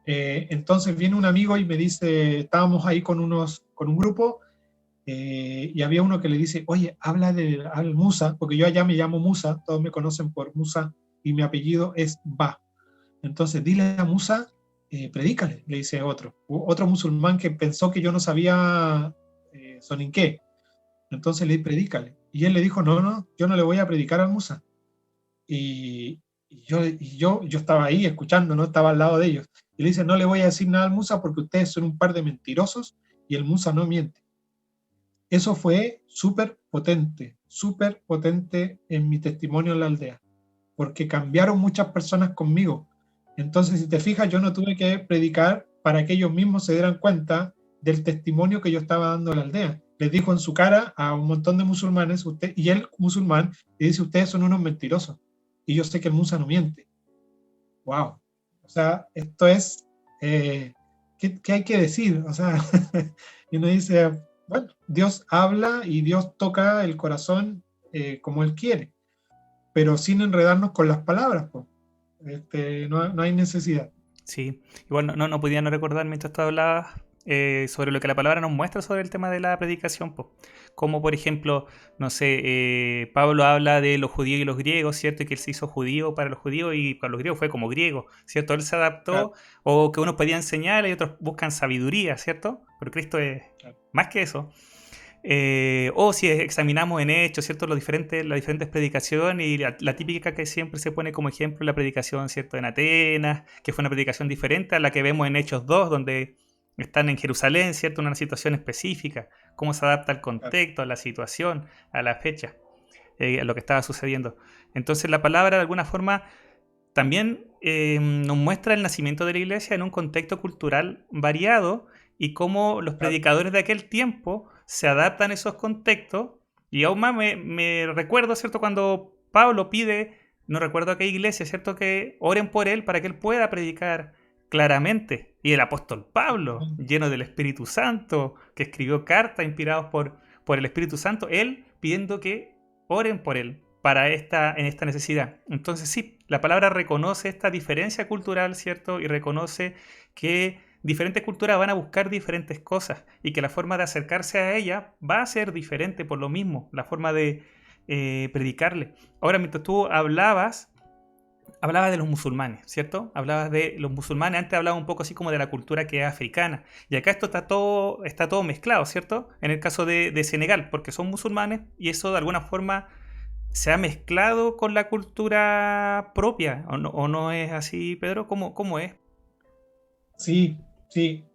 Entonces viene un amigo y me dice, estábamos ahí con un grupo, y había uno que le dice, oye, habla al Musa, porque yo allá me llamo Musa, todos me conocen por Musa y mi apellido es Ba. Entonces dile a Musa, predícale, le dice otro musulmán que pensó que yo no sabía soninqué. Entonces le dice, predícale. Y él le dijo, no, no, yo no le voy a predicar al Musa. Y yo estaba ahí escuchando, no estaba al lado de ellos. Y le dice, no le voy a decir nada al Musa porque ustedes son un par de mentirosos y el Musa no miente. Eso fue súper potente en mi testimonio en la aldea, porque cambiaron muchas personas conmigo. Entonces, si te fijas, yo no tuve que predicar para que ellos mismos se dieran cuenta del testimonio que yo estaba dando a la aldea. Les dijo en su cara a un montón de musulmanes, y él musulmán, y dice, ustedes son unos mentirosos. Y yo sé que el Musa no miente. Wow. O sea, esto es, ¿qué hay que decir? O sea, y uno dice, bueno, Dios habla y Dios toca el corazón como Él quiere, pero sin enredarnos con las palabras, pues. No hay necesidad. Sí, igual no podía no recordar mientras tú hablabas sobre lo que la palabra nos muestra sobre el tema de la predicación, po. Como por ejemplo, no sé, Pablo habla de los judíos y los griegos, ¿cierto? Y que él se hizo judío para los judíos y para los griegos fue como griego, ¿cierto? Él se Claro, adaptó, o que unos pedían enseñar y otros buscan sabiduría, ¿cierto? Pero Cristo es claro. más que eso. O si examinamos en hechos, ¿cierto? Las diferentes predicaciones y la típica que siempre se pone como ejemplo la predicación, ¿cierto? En Atenas, que fue una predicación diferente a la que vemos en Hechos 2 donde están en Jerusalén, ¿cierto? Una situación específica, cómo se adapta al Claro. contexto, a la situación, a la fecha, a lo que estaba sucediendo. Entonces la palabra de alguna forma también nos muestra el nacimiento de la iglesia en un contexto cultural variado y cómo los Claro. predicadores de aquel tiempo se adaptan a esos contextos. Y aún más me recuerdo, ¿cierto? Cuando Pablo pide, no recuerdo a qué iglesia, ¿cierto? Que oren por él para que él pueda predicar claramente. Y el apóstol Pablo, Exactamente. lleno del Espíritu Santo, que escribió cartas inspiradas por el Espíritu Santo, él pidiendo que oren por él en esta necesidad. Entonces sí, la palabra reconoce esta diferencia cultural, ¿cierto? Y reconoce que diferentes culturas van a buscar diferentes cosas y que la forma de acercarse a ella va a ser diferente por lo mismo, la forma de predicarle. Ahora, mientras tú hablabas de los musulmanes, ¿cierto? Hablabas de los musulmanes, antes hablaba un poco así como de la cultura que es africana. Y acá esto está todo mezclado, ¿cierto? En el caso de Senegal, porque son musulmanes y eso de alguna forma se ha mezclado con la cultura propia, o no es así, Pedro? ¿Cómo es? Sí, sí.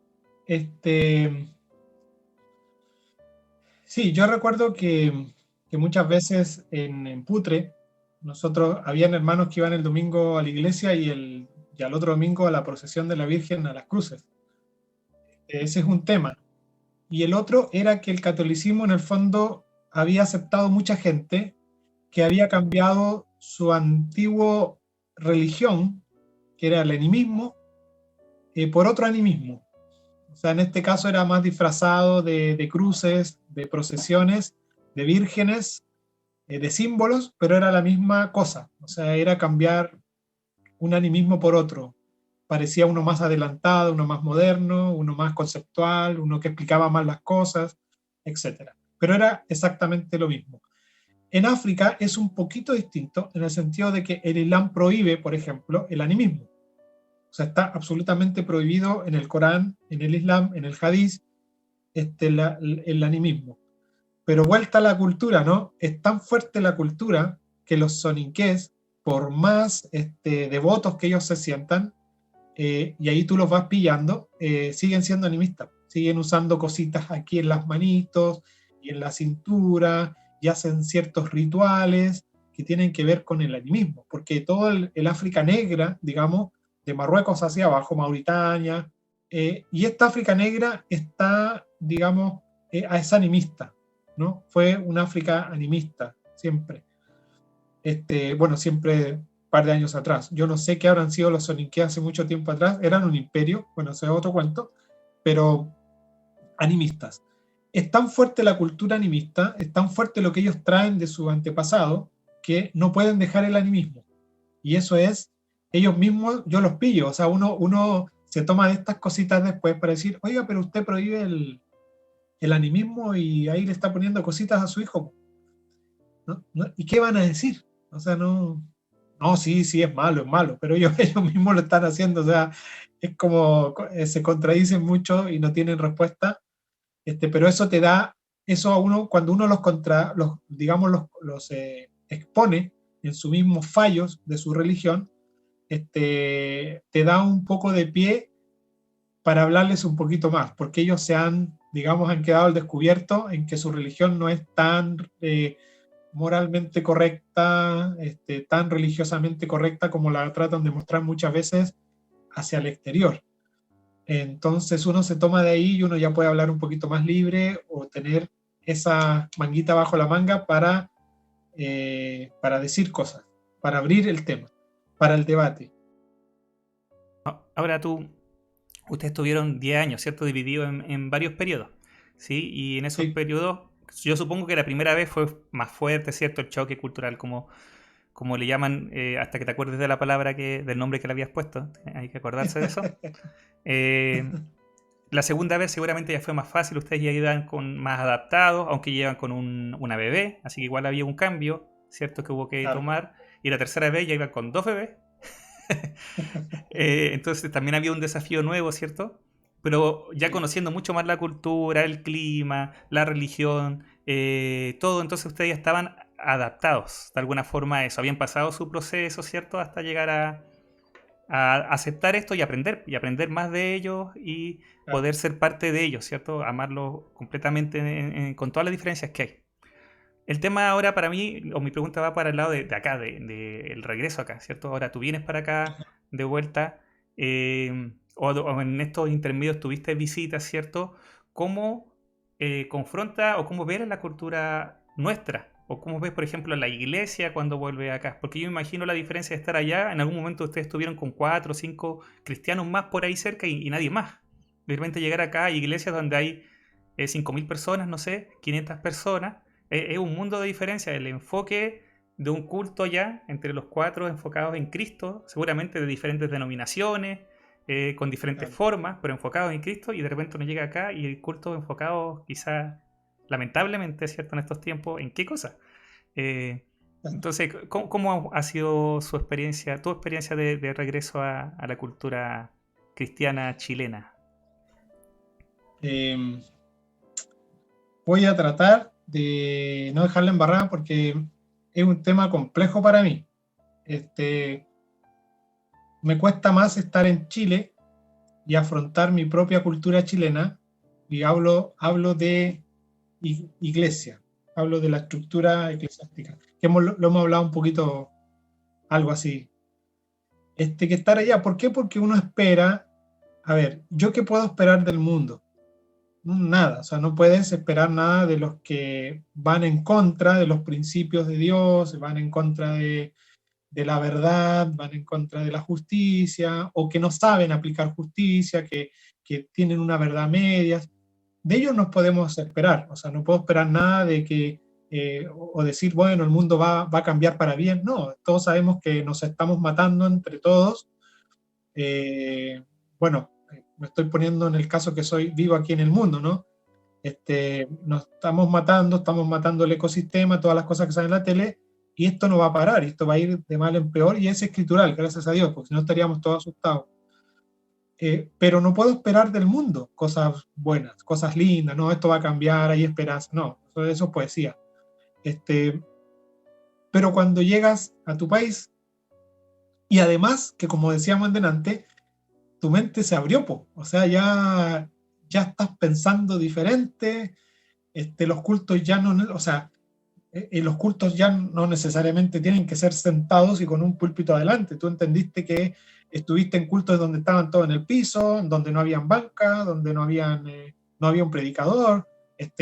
Este, sí, yo recuerdo que muchas veces en Putre, nosotros, habían hermanos que iban el domingo a la iglesia y al otro domingo a la procesión de la Virgen a las cruces. Ese es un tema. Y el otro era que el catolicismo en el fondo había aceptado mucha gente que había cambiado su antiguo religión, que era el animismo, por otro animismo. O sea, en este caso era más disfrazado de cruces, de procesiones, de vírgenes, de símbolos, pero era la misma cosa. O sea, era cambiar. un animismo por otro. Parecía uno más adelantado, uno más moderno, uno más conceptual, uno que explicaba más las cosas, etcétera. Pero era exactamente lo mismo. En África es un poquito distinto en el sentido de que el Islam prohíbe, por ejemplo, el animismo. O sea, está absolutamente prohibido en el Corán, en el Islam, en el Hadís, el animismo. Pero vuelta a la cultura, ¿no? Es tan fuerte la cultura que los soninqués, por más devotos que ellos se sientan, y ahí tú los vas pillando, siguen siendo animistas, siguen usando cositas aquí en las manitos y en la cintura, y hacen ciertos rituales que tienen que ver con el animismo, porque todo el África negra, digamos, de Marruecos hacia abajo, Mauritania, y esta África negra está, digamos, es animista, ¿no? Fue un África animista, siempre. Bueno, siempre un par de años atrás. Yo no sé qué habrán sido los Soninké hace mucho tiempo atrás, eran un imperio, bueno, ese es otro cuento, pero animistas. Es tan fuerte la cultura animista, es tan fuerte lo que ellos traen de su antepasado, que no pueden dejar el animismo. Y eso es, ellos mismos, yo los pillo, o sea, uno se toma de estas cositas después para decir, oiga, pero usted prohíbe el animismo y ahí le está poniendo cositas a su hijo, ¿no? ¿No? ¿Y qué van a decir? O sea, no, no, sí, sí, es malo, pero ellos, ellos mismos lo están haciendo, o sea, es como se contradicen mucho y no tienen respuesta, pero eso te da, eso a uno, cuando uno digamos, expone en sus mismos fallos de su religión, te da un poco de pie para hablarles un poquito más, porque ellos digamos, han quedado al descubierto en que su religión no es tan moralmente correcta, tan religiosamente correcta como la tratan de mostrar muchas veces hacia el exterior. Entonces uno se toma de ahí y uno ya puede hablar un poquito más libre o tener esa manguita bajo la manga para decir cosas, para abrir el tema, para el debate. Ahora ustedes tuvieron 10 años, ¿cierto? Dividido en varios periodos, ¿sí? Y en esos Sí, periodos, yo supongo que la primera vez fue más fuerte, ¿cierto? El choque cultural, como le llaman, hasta que te acuerdes de la palabra del nombre que le habías puesto. Hay que acordarse de eso. Eh, la segunda vez seguramente ya fue más fácil, ustedes ya iban más adaptados, aunque llevan con una bebé, así que igual había un cambio, ¿cierto? Que hubo que claro. tomar. Y la tercera vez ya iban con dos bebés. Entonces también había un desafío nuevo, ¿cierto? Pero ya Sí. conociendo mucho más la cultura, el clima, la religión, todo, entonces ustedes ya estaban adaptados de alguna forma a eso. Habían pasado su proceso, ¿cierto? Hasta llegar a aceptar esto y aprender más de ellos y Claro. poder ser parte de ellos, ¿cierto? Amarlos completamente con todas las diferencias que hay. El tema ahora para mí, o mi pregunta va para el lado de acá, el regreso acá, ¿cierto? Ahora tú vienes para acá de vuelta, o en estos intermedios tuviste visitas, ¿cierto? ¿Cómo confronta o cómo ves la cultura nuestra? ¿O cómo ves, por ejemplo, la iglesia cuando vuelve acá? Porque yo imagino la diferencia de estar allá, en algún momento ustedes estuvieron con 4 o 5 cristianos más por ahí cerca y nadie más. De repente llegar acá a iglesias donde hay 5.000 personas, no sé, 500 personas, es un mundo de diferencia. El enfoque de un culto ya entre los cuatro enfocados en Cristo, seguramente de diferentes denominaciones, con diferentes Claro. formas, pero enfocados en Cristo, y de repente uno llega acá y el culto enfocado quizás, lamentablemente, ¿cierto? En estos tiempos, ¿en qué cosa? Eh, entonces, ¿cómo ha sido su experiencia, tu experiencia de regreso a la cultura cristiana chilena? Eh, Voy a tratar de no dejarla embarrada porque es un tema complejo para mí. Este, Me cuesta más estar en Chile y afrontar mi propia cultura chilena, y hablo de iglesia, hablo de la estructura eclesiástica, que lo hemos hablado un poquito, algo así. Que estar allá, ¿por qué? Porque uno espera, a ver, ¿yo qué puedo esperar del mundo? Nada, o sea, no puedes esperar nada de los que van en contra de los principios de Dios, van en contra de la verdad, van en contra de la justicia, o que no saben aplicar justicia, que tienen una verdad media. De ellos no podemos esperar, o sea, no puedo esperar nada de que o decir, bueno, el mundo va a cambiar para bien. No, todos sabemos que nos estamos matando entre todos. Bueno, me estoy poniendo en el caso que soy vivo aquí en el mundo, ¿no? Nos estamos matando el ecosistema, todas las cosas que salen en la tele, y esto no va a parar, esto va a ir de mal en peor, y es escritural, gracias a Dios, porque si no estaríamos todos asustados. Pero no puedo esperar del mundo cosas buenas, cosas lindas, no, esto va a cambiar, hay esperanza, no, eso es poesía. Pero cuando llegas a tu país, y además que como decíamos delante, tu mente se abrió, po. O sea, ya estás pensando diferente, los cultos ya no, o sea, los cultos ya no necesariamente tienen que ser sentados y con un púlpito adelante. Tú entendiste que estuviste en cultos donde estaban todos en el piso, donde no habían banca, donde no había un predicador,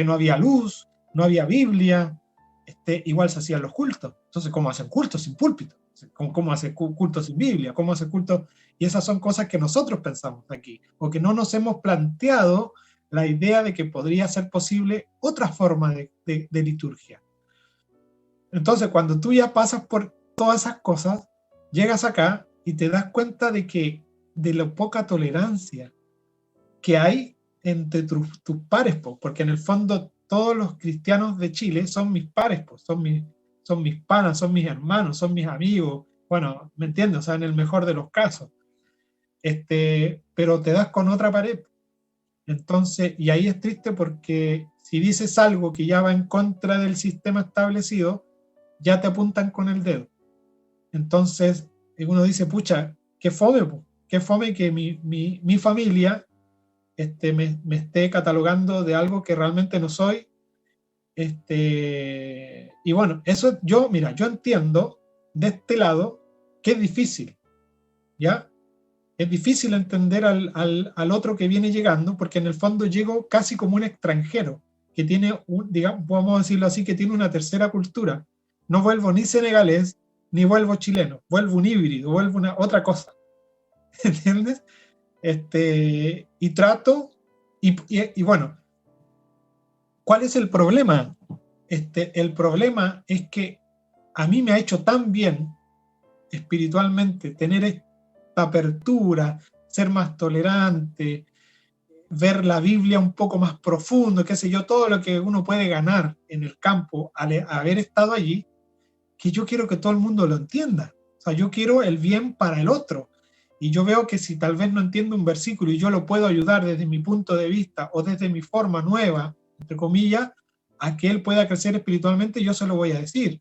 no había luz, no había Biblia, igual se hacían los cultos. Entonces, ¿cómo hacen cultos sin púlpito? ¿Cómo hacen cultos sin Biblia? ¿Cómo hacen cultos? Y esas son cosas que nosotros pensamos aquí, o que no nos hemos planteado la idea de que podría ser posible otra forma de liturgia. Entonces, cuando tú ya pasas por todas esas cosas, llegas acá y te das cuenta de la poca tolerancia que hay entre tus pares, porque en el fondo todos los cristianos de Chile son mis pares, son mis panas, son mis hermanos, son mis amigos, bueno, ¿me entiendes? O sea, en el mejor de los casos. Pero te das con otra pared. Entonces, y ahí es triste porque si dices algo que ya va en contra del sistema establecido, ya te apuntan con el dedo. Entonces, uno dice, pucha, qué fome que mi familia me esté catalogando de algo que realmente no soy. Y bueno, eso yo entiendo de este lado que es difícil, ¿ya? Es difícil entender al otro que viene llegando, porque en el fondo llego casi como un extranjero, que tiene, digamos, podemos decirlo así, que tiene una tercera cultura. No vuelvo ni senegalés, ni vuelvo chileno, vuelvo un híbrido, vuelvo una otra cosa, ¿entiendes? Y trato, y bueno, ¿cuál es el problema? El problema es que a mí me ha hecho tan bien espiritualmente tener esta apertura, ser más tolerante, ver la Biblia un poco más profundo, qué sé yo, todo lo que uno puede ganar en el campo al haber estado allí, que yo quiero que todo el mundo lo entienda. O sea, yo quiero el bien para el otro. Y yo veo que si tal vez no entiendo un versículo y yo lo puedo ayudar desde mi punto de vista o desde mi forma nueva, entre comillas, a que él pueda crecer espiritualmente, yo se lo voy a decir.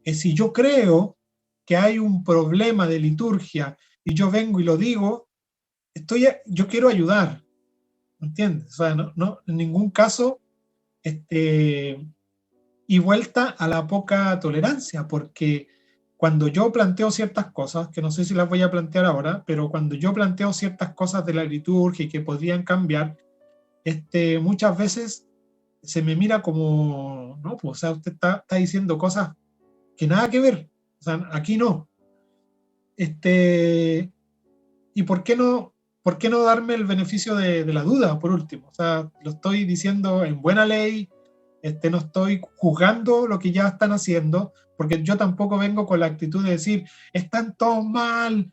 Si yo creo que hay un problema de liturgia y yo vengo y lo digo, yo quiero ayudar, ¿entiendes? O sea, no, en ningún caso, y vuelta a la poca tolerancia, porque cuando yo planteo ciertas cosas, que no sé si las voy a plantear ahora, pero cuando yo planteo ciertas cosas de la liturgia y que podrían cambiar, muchas veces se me mira como, no, pues, o sea, usted está diciendo cosas que nada que ver, o sea, aquí no. ¿Y por qué no darme el beneficio de la duda, por último? O sea, lo estoy diciendo en buena ley, no estoy juzgando lo que ya están haciendo, porque yo tampoco vengo con la actitud de decir, están todos mal,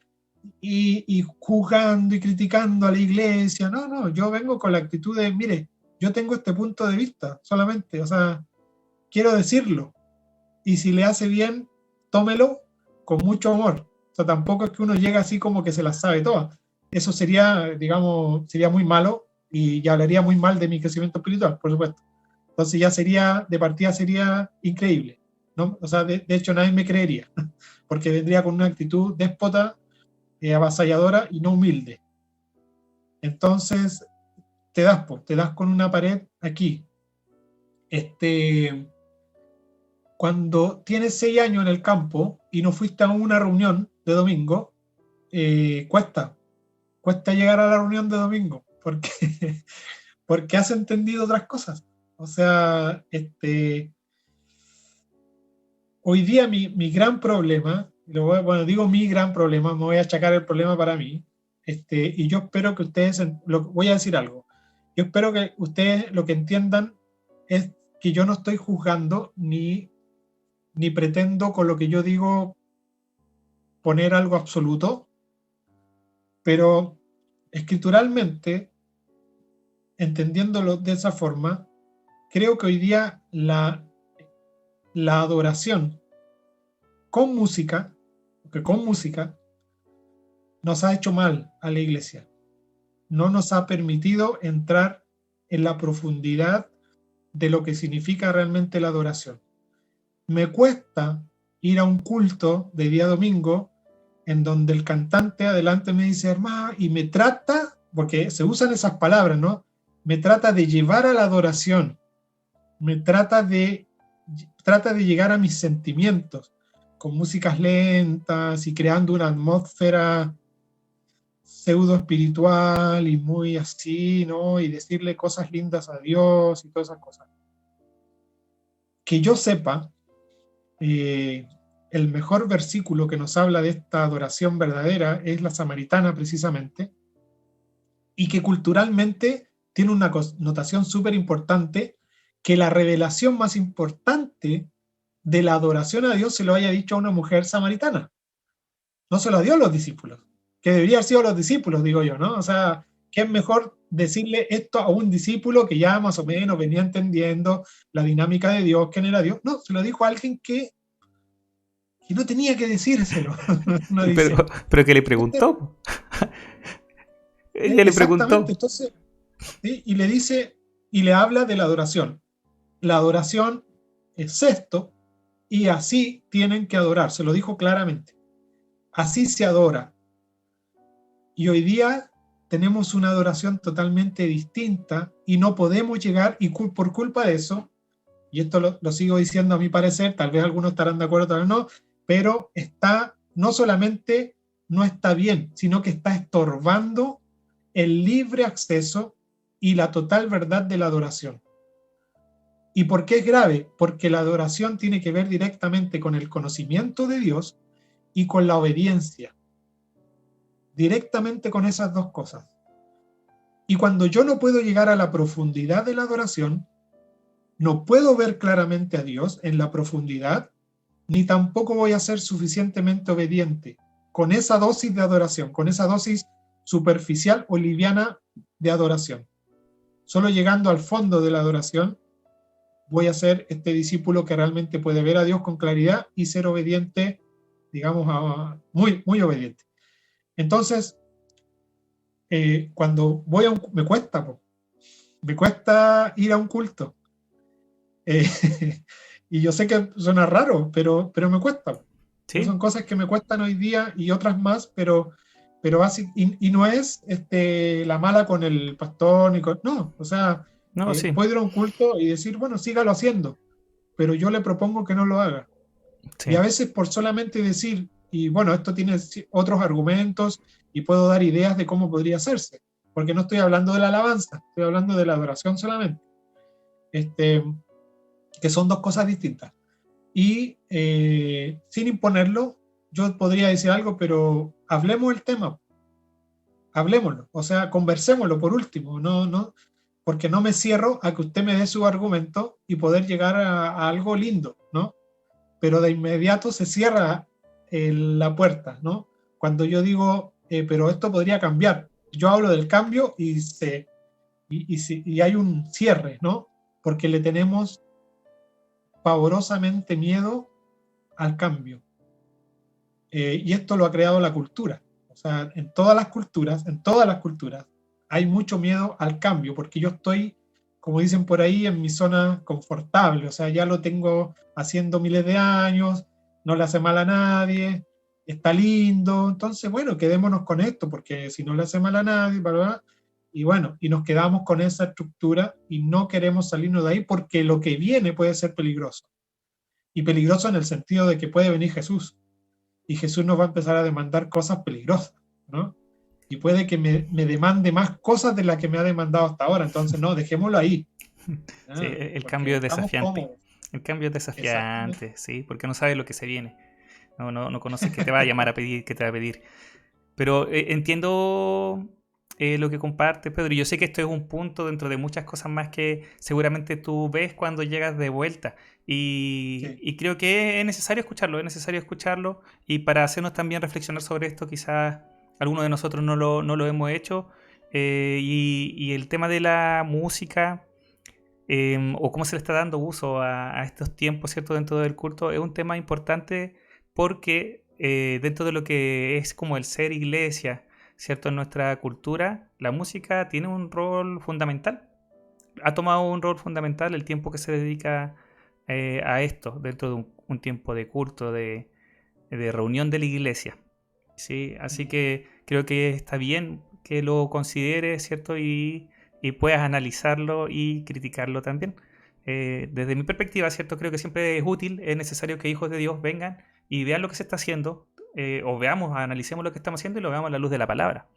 y juzgando y criticando a la iglesia. No, yo vengo con la actitud de, mire, yo tengo este punto de vista solamente, o sea, quiero decirlo, y si le hace bien, tómelo con mucho amor. O sea, tampoco es que uno llegue así como que se las sabe todas. Eso sería, digamos, sería muy malo y ya hablaría muy mal de mi crecimiento espiritual, por supuesto. Entonces ya sería, de partida sería increíble, ¿no? O sea, de hecho nadie me creería, porque vendría con una actitud déspota, avasalladora y no humilde. Entonces, te das con una pared aquí. Cuando tienes 6 años en el campo y no fuiste a una reunión de domingo, cuesta llegar a la reunión de domingo, porque, porque has entendido otras cosas. O sea, hoy día mi gran problema, bueno, digo mi gran problema, me voy a achacar el problema para mí, y yo espero que ustedes, voy a decir algo, yo espero que ustedes lo que entiendan es que yo no estoy juzgando ni pretendo con lo que yo digo poner algo absoluto, pero escrituralmente, entendiéndolo de esa forma, creo que hoy día la adoración con música, porque con música nos ha hecho mal a la iglesia, no nos ha permitido entrar en la profundidad de lo que significa realmente la adoración. Me cuesta ir a un culto de día domingo en donde el cantante adelante me dice, hermano, y me trata, porque se usan esas palabras, ¿no? Me trata de llevar a la adoración, me trata de llegar a mis sentimientos, con músicas lentas y creando una atmósfera pseudo espiritual y muy así, ¿no? Y decirle cosas lindas a Dios y todas esas cosas. Que yo sepa, el mejor versículo que nos habla de esta adoración verdadera es la samaritana, precisamente, y que culturalmente tiene una connotación súper importante, que la revelación más importante de la adoración a Dios se lo haya dicho a una mujer samaritana. No se lo dio a los discípulos, que debería haber sido a los discípulos, digo yo, ¿no? O sea, ¿qué es mejor decirle esto a un discípulo que ya más o menos venía entendiendo la dinámica de Dios, quién era Dios? No, se lo dijo a alguien que no tenía que decírselo. No dice. Pero que le preguntó. Ella le Exactamente, preguntó. entonces, ¿sí? Y le dice, y le habla de la adoración. La adoración es esto, y así tienen que adorar, se lo dijo claramente. Así se adora. Y hoy día tenemos una adoración totalmente distinta y no podemos llegar, y por culpa de eso, y esto lo sigo diciendo a mi parecer, tal vez algunos estarán de acuerdo, tal vez no, pero no solamente no está bien, sino que está estorbando el libre acceso y la total verdad de la adoración. ¿Y por qué es grave? Porque la adoración tiene que ver directamente con el conocimiento de Dios y con la obediencia. Directamente con esas dos cosas. Y cuando yo no puedo llegar a la profundidad de la adoración, no puedo ver claramente a Dios en la profundidad, ni tampoco voy a ser suficientemente obediente con esa dosis de adoración, con esa dosis superficial o liviana de adoración. Solo llegando al fondo de la adoración, voy a ser este discípulo que realmente puede ver a Dios con claridad y ser obediente, digamos, muy, muy obediente. Entonces, cuando voy me cuesta ir a un culto. Y yo sé que suena raro, pero me cuesta. ¿Sí? Son cosas que me cuestan hoy día y otras más, pero y no es la mala con el pastor, no, o sea, No, sí. puedo ir a un culto y decir, bueno, sígalo haciendo, pero yo le propongo que no lo haga. Y Sí. a veces por solamente decir, y bueno, esto tiene otros argumentos y puedo dar ideas de cómo podría hacerse, porque no estoy hablando de la alabanza, estoy hablando de la adoración solamente, que son dos cosas distintas. Y sin imponerlo, yo podría decir algo, pero hablemos el tema, hablemoslo, o sea, conversémoslo por último, porque no me cierro a que usted me dé su argumento y poder llegar a algo lindo, ¿no? Pero de inmediato se cierra la puerta, ¿no? Cuando yo digo, pero esto podría cambiar, yo hablo del cambio y hay un cierre, ¿no? Porque le tenemos pavorosamente miedo al cambio. Y esto lo ha creado la cultura. O sea, en todas las culturas, hay mucho miedo al cambio, porque yo estoy, como dicen por ahí, en mi zona confortable. O sea, ya lo tengo haciendo miles de años, no le hace mal a nadie, está lindo. Entonces, bueno, quedémonos con esto, porque si no le hace mal a nadie, bla, bla, bla, y bueno, y nos quedamos con esa estructura y no queremos salirnos de ahí porque lo que viene puede ser peligroso. Y peligroso en el sentido de que puede venir Jesús. Y Jesús nos va a empezar a demandar cosas peligrosas, ¿no? Y puede que me demande más cosas de las que me ha demandado hasta ahora. Entonces, no, dejémoslo ahí. Sí, ¿Ah? el Porque cambio es estamos desafiante. cómodos. El cambio es Exactamente. desafiante, sí, porque no sabes lo que se viene. No conoces qué te va a llamar a pedir, qué te va a pedir. Pero entiendo lo que compartes, Pedro. Yo sé que esto es un punto dentro de muchas cosas más que seguramente tú ves cuando llegas de vuelta. Sí. Y creo que es necesario escucharlo. Y para hacernos también reflexionar sobre esto, quizás algunos de nosotros no lo hemos hecho. Y el tema de la música, o cómo se le está dando uso a estos tiempos, ¿cierto? Dentro del culto, es un tema importante porque dentro de lo que es como el ser iglesia, ¿cierto? En nuestra cultura, la música tiene un rol fundamental. Ha tomado un rol fundamental el tiempo que se dedica a esto, dentro de un tiempo de culto, de reunión de la iglesia. ¿Sí? Así Ujú. que creo que está bien que lo consideres, ¿cierto? Y puedas analizarlo y criticarlo también. Desde mi perspectiva, ¿cierto? Creo que siempre es útil, es necesario que hijos de Dios vengan y vean lo que se está haciendo, o veamos, analicemos lo que estamos haciendo y lo veamos a la luz de la palabra.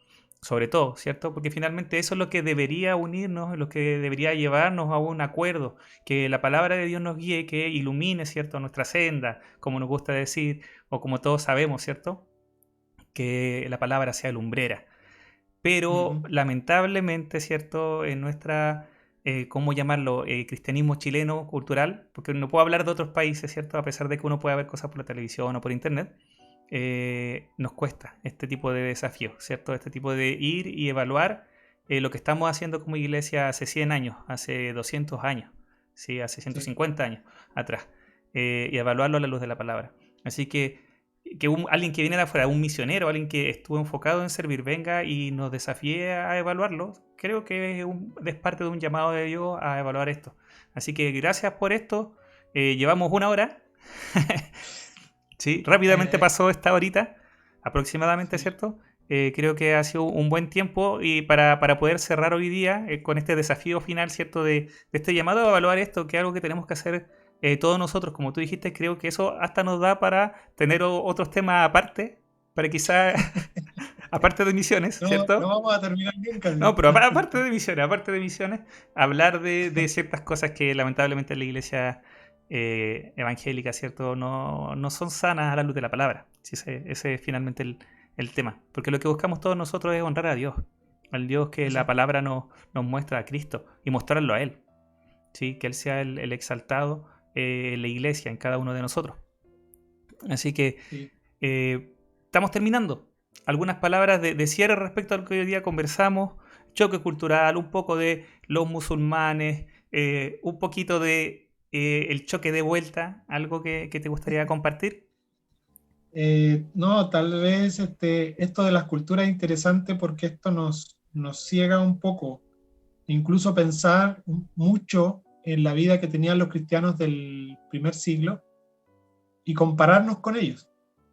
Sobre todo, ¿cierto? Porque finalmente eso es lo que debería unirnos, lo que debería llevarnos a un acuerdo, que la palabra de Dios nos guíe, que ilumine, ¿cierto? Nuestra senda, como nos gusta decir, o como todos sabemos, ¿cierto? Que la palabra sea lumbrera. Pero Ujú. lamentablemente, ¿cierto? En nuestra, ¿cómo llamarlo? Cristianismo chileno cultural, porque no puedo hablar de otros países, ¿cierto? A pesar de que uno pueda ver cosas por la televisión o por internet, nos cuesta este tipo de desafíos, ¿cierto? Este tipo de ir y evaluar lo que estamos haciendo como iglesia hace 100 años, hace 200 años, ¿sí? Hace Sí. 150 años atrás, y evaluarlo a la luz de la palabra. Así que alguien que viene de afuera, un misionero, alguien que estuvo enfocado en servir, venga y nos desafíe a evaluarlo, creo que es parte de un llamado de Dios a evaluar esto. Así que gracias por esto. Llevamos una hora. Sí, rápidamente Eh, pasó esta horita, aproximadamente, sí. ¿cierto? Creo que ha sido un buen tiempo y para poder cerrar hoy día con este desafío final, ¿cierto? De este llamado a evaluar esto, que es algo que tenemos que hacer todos nosotros, como tú dijiste, creo que eso hasta nos da para tener otros temas aparte, para quizá, aparte de misiones, No, no ¿cierto? vamos a terminar nunca, No, sí. pero aparte de misiones, hablar de ciertas cosas que lamentablemente en la iglesia evangélica, ¿cierto? No son sanas a la luz de la palabra. Sí, ese es finalmente el tema. Porque lo que buscamos todos nosotros es honrar a Dios, al Dios que la Exacto. palabra nos muestra a Cristo y mostrarlo a Él, ¿sí? Que Él sea el exaltado en la iglesia, en cada uno de nosotros. Así que Sí. estamos terminando. Algunas palabras de cierre respecto a lo que hoy día conversamos. Choque cultural, un poco de los musulmanes, un poquito de el choque de vuelta, algo que te gustaría compartir. No, tal vez esto de las culturas es interesante porque esto nos ciega un poco, incluso pensar mucho en la vida que tenían los cristianos del primer siglo y compararnos con ellos.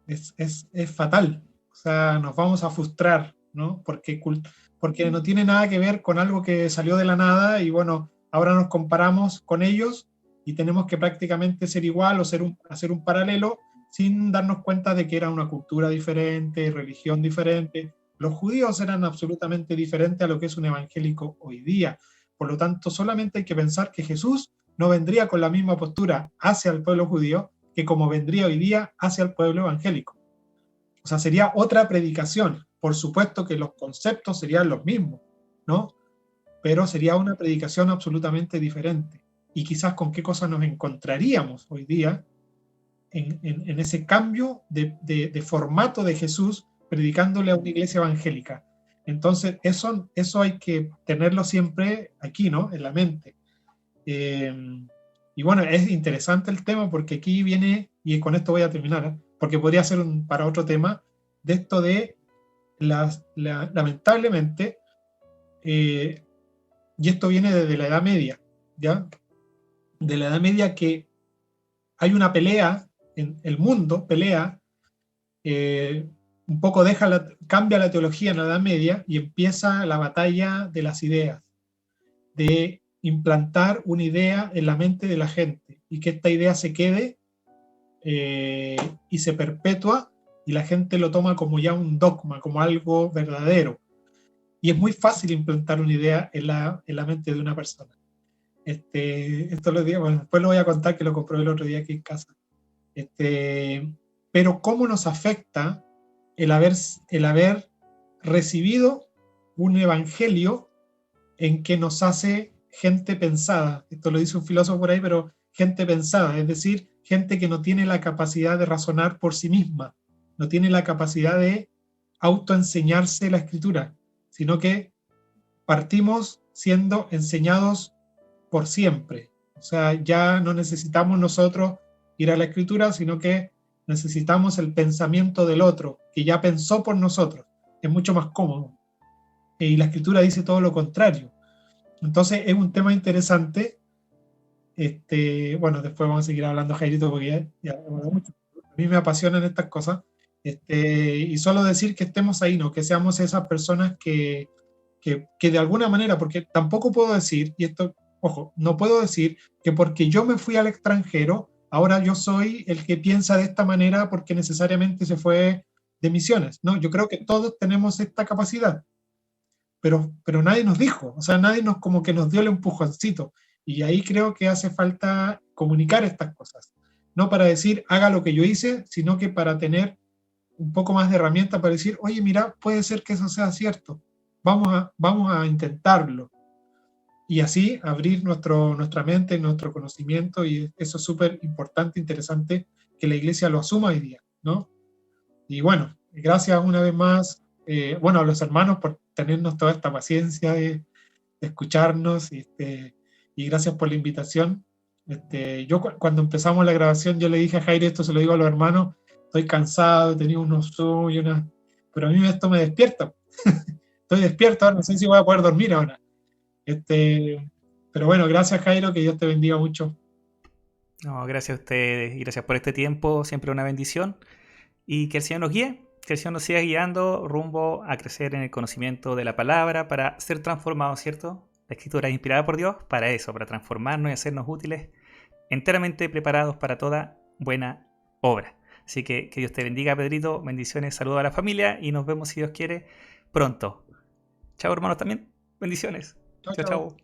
Es fatal. O sea, nos vamos a frustrar, ¿no? Porque no tiene nada que ver con algo que salió de la nada y bueno, ahora nos comparamos con ellos y tenemos que prácticamente ser igual o hacer un paralelo sin darnos cuenta de que era una cultura diferente, religión diferente. Los judíos eran absolutamente diferentes a lo que es un evangélico hoy día. Por lo tanto, solamente hay que pensar que Jesús no vendría con la misma postura hacia el pueblo judío que como vendría hoy día hacia el pueblo evangélico. O sea, sería otra predicación. Por supuesto que los conceptos serían los mismos, ¿no? Pero sería una predicación absolutamente diferente. Y quizás con qué cosas nos encontraríamos hoy día en ese cambio de formato de Jesús predicándole a una iglesia evangélica. Entonces, eso hay que tenerlo siempre aquí, ¿no? En la mente. Eh, y bueno, es interesante el tema porque aquí viene, y con esto voy a terminar, ¿eh? Porque podría ser para otro tema, de esto de lamentablemente, eh, y esto viene desde la Edad Media, ¿ya? De la Edad Media que hay una pelea, en el mundo pelea, eh, un poco cambia la teología en la Edad Media y empieza la batalla de las ideas, de implantar una idea en la mente de la gente y que esta idea se quede y se perpetúa y la gente lo toma como ya un dogma, como algo verdadero. Y es muy fácil implantar una idea en la mente de una persona. Esto lo digo, bueno, después lo voy a contar que lo comprobé el otro día aquí en casa. Este, pero cómo nos afecta el haber recibido un evangelio en que nos hace gente pensada. Esto lo dice un filósofo por ahí, pero gente pensada, es decir, gente que no tiene la capacidad de razonar por sí misma, no tiene la capacidad de autoenseñarse la escritura, sino que partimos siendo enseñados por siempre. O sea, ya no necesitamos nosotros ir a la escritura, sino que necesitamos el pensamiento del otro, que ya pensó por nosotros. Es mucho más cómodo. Y la escritura dice todo lo contrario. Entonces es un tema interesante. Bueno, después vamos a seguir hablando, Jairito, porque ya mucho. A mí me apasionan estas cosas. Y solo decir que estemos ahí, ¿no? Que seamos esas personas que de alguna manera, porque tampoco puedo decir, y esto, ojo, no puedo decir que porque yo me fui al extranjero, ahora yo soy el que piensa de esta manera porque necesariamente se fue de misiones. No, yo creo que todos tenemos esta capacidad, pero nadie nos dijo, o sea, nadie nos como que nos dio el empujoncito. Y ahí creo que hace falta comunicar estas cosas. No para decir, haga lo que yo hice, sino que para tener un poco más de herramienta para decir, oye, mira, puede ser que eso sea cierto. Vamos a intentarlo. Y así abrir nuestra mente, nuestro conocimiento, y eso es súper importante, interesante que la iglesia lo asuma hoy día, ¿no? Y bueno, gracias una vez más, bueno, a los hermanos por tenernos toda esta paciencia de escucharnos, y gracias por la invitación. Yo cuando empezamos la grabación, yo le dije a Jair, esto se lo digo a los hermanos, estoy cansado, he tenido unos Zoom y unas, pero a mí esto me despierta. Estoy despierto ahora, no sé si voy a poder dormir ahora. Pero bueno, gracias Jairo, que Dios te bendiga mucho. No, gracias a ustedes y gracias por este tiempo, siempre una bendición. Y que el Señor nos guíe, que el Señor nos siga guiando rumbo a crecer en el conocimiento de la palabra para ser transformados, ¿cierto? La escritura es inspirada por Dios para eso, para transformarnos y hacernos útiles, enteramente preparados para toda buena obra. Así que Dios te bendiga, Pedrito. Bendiciones, saludos a la familia y nos vemos, si Dios quiere, pronto. Chao, hermanos, también. Bendiciones. Chao, Chao, chao. chao.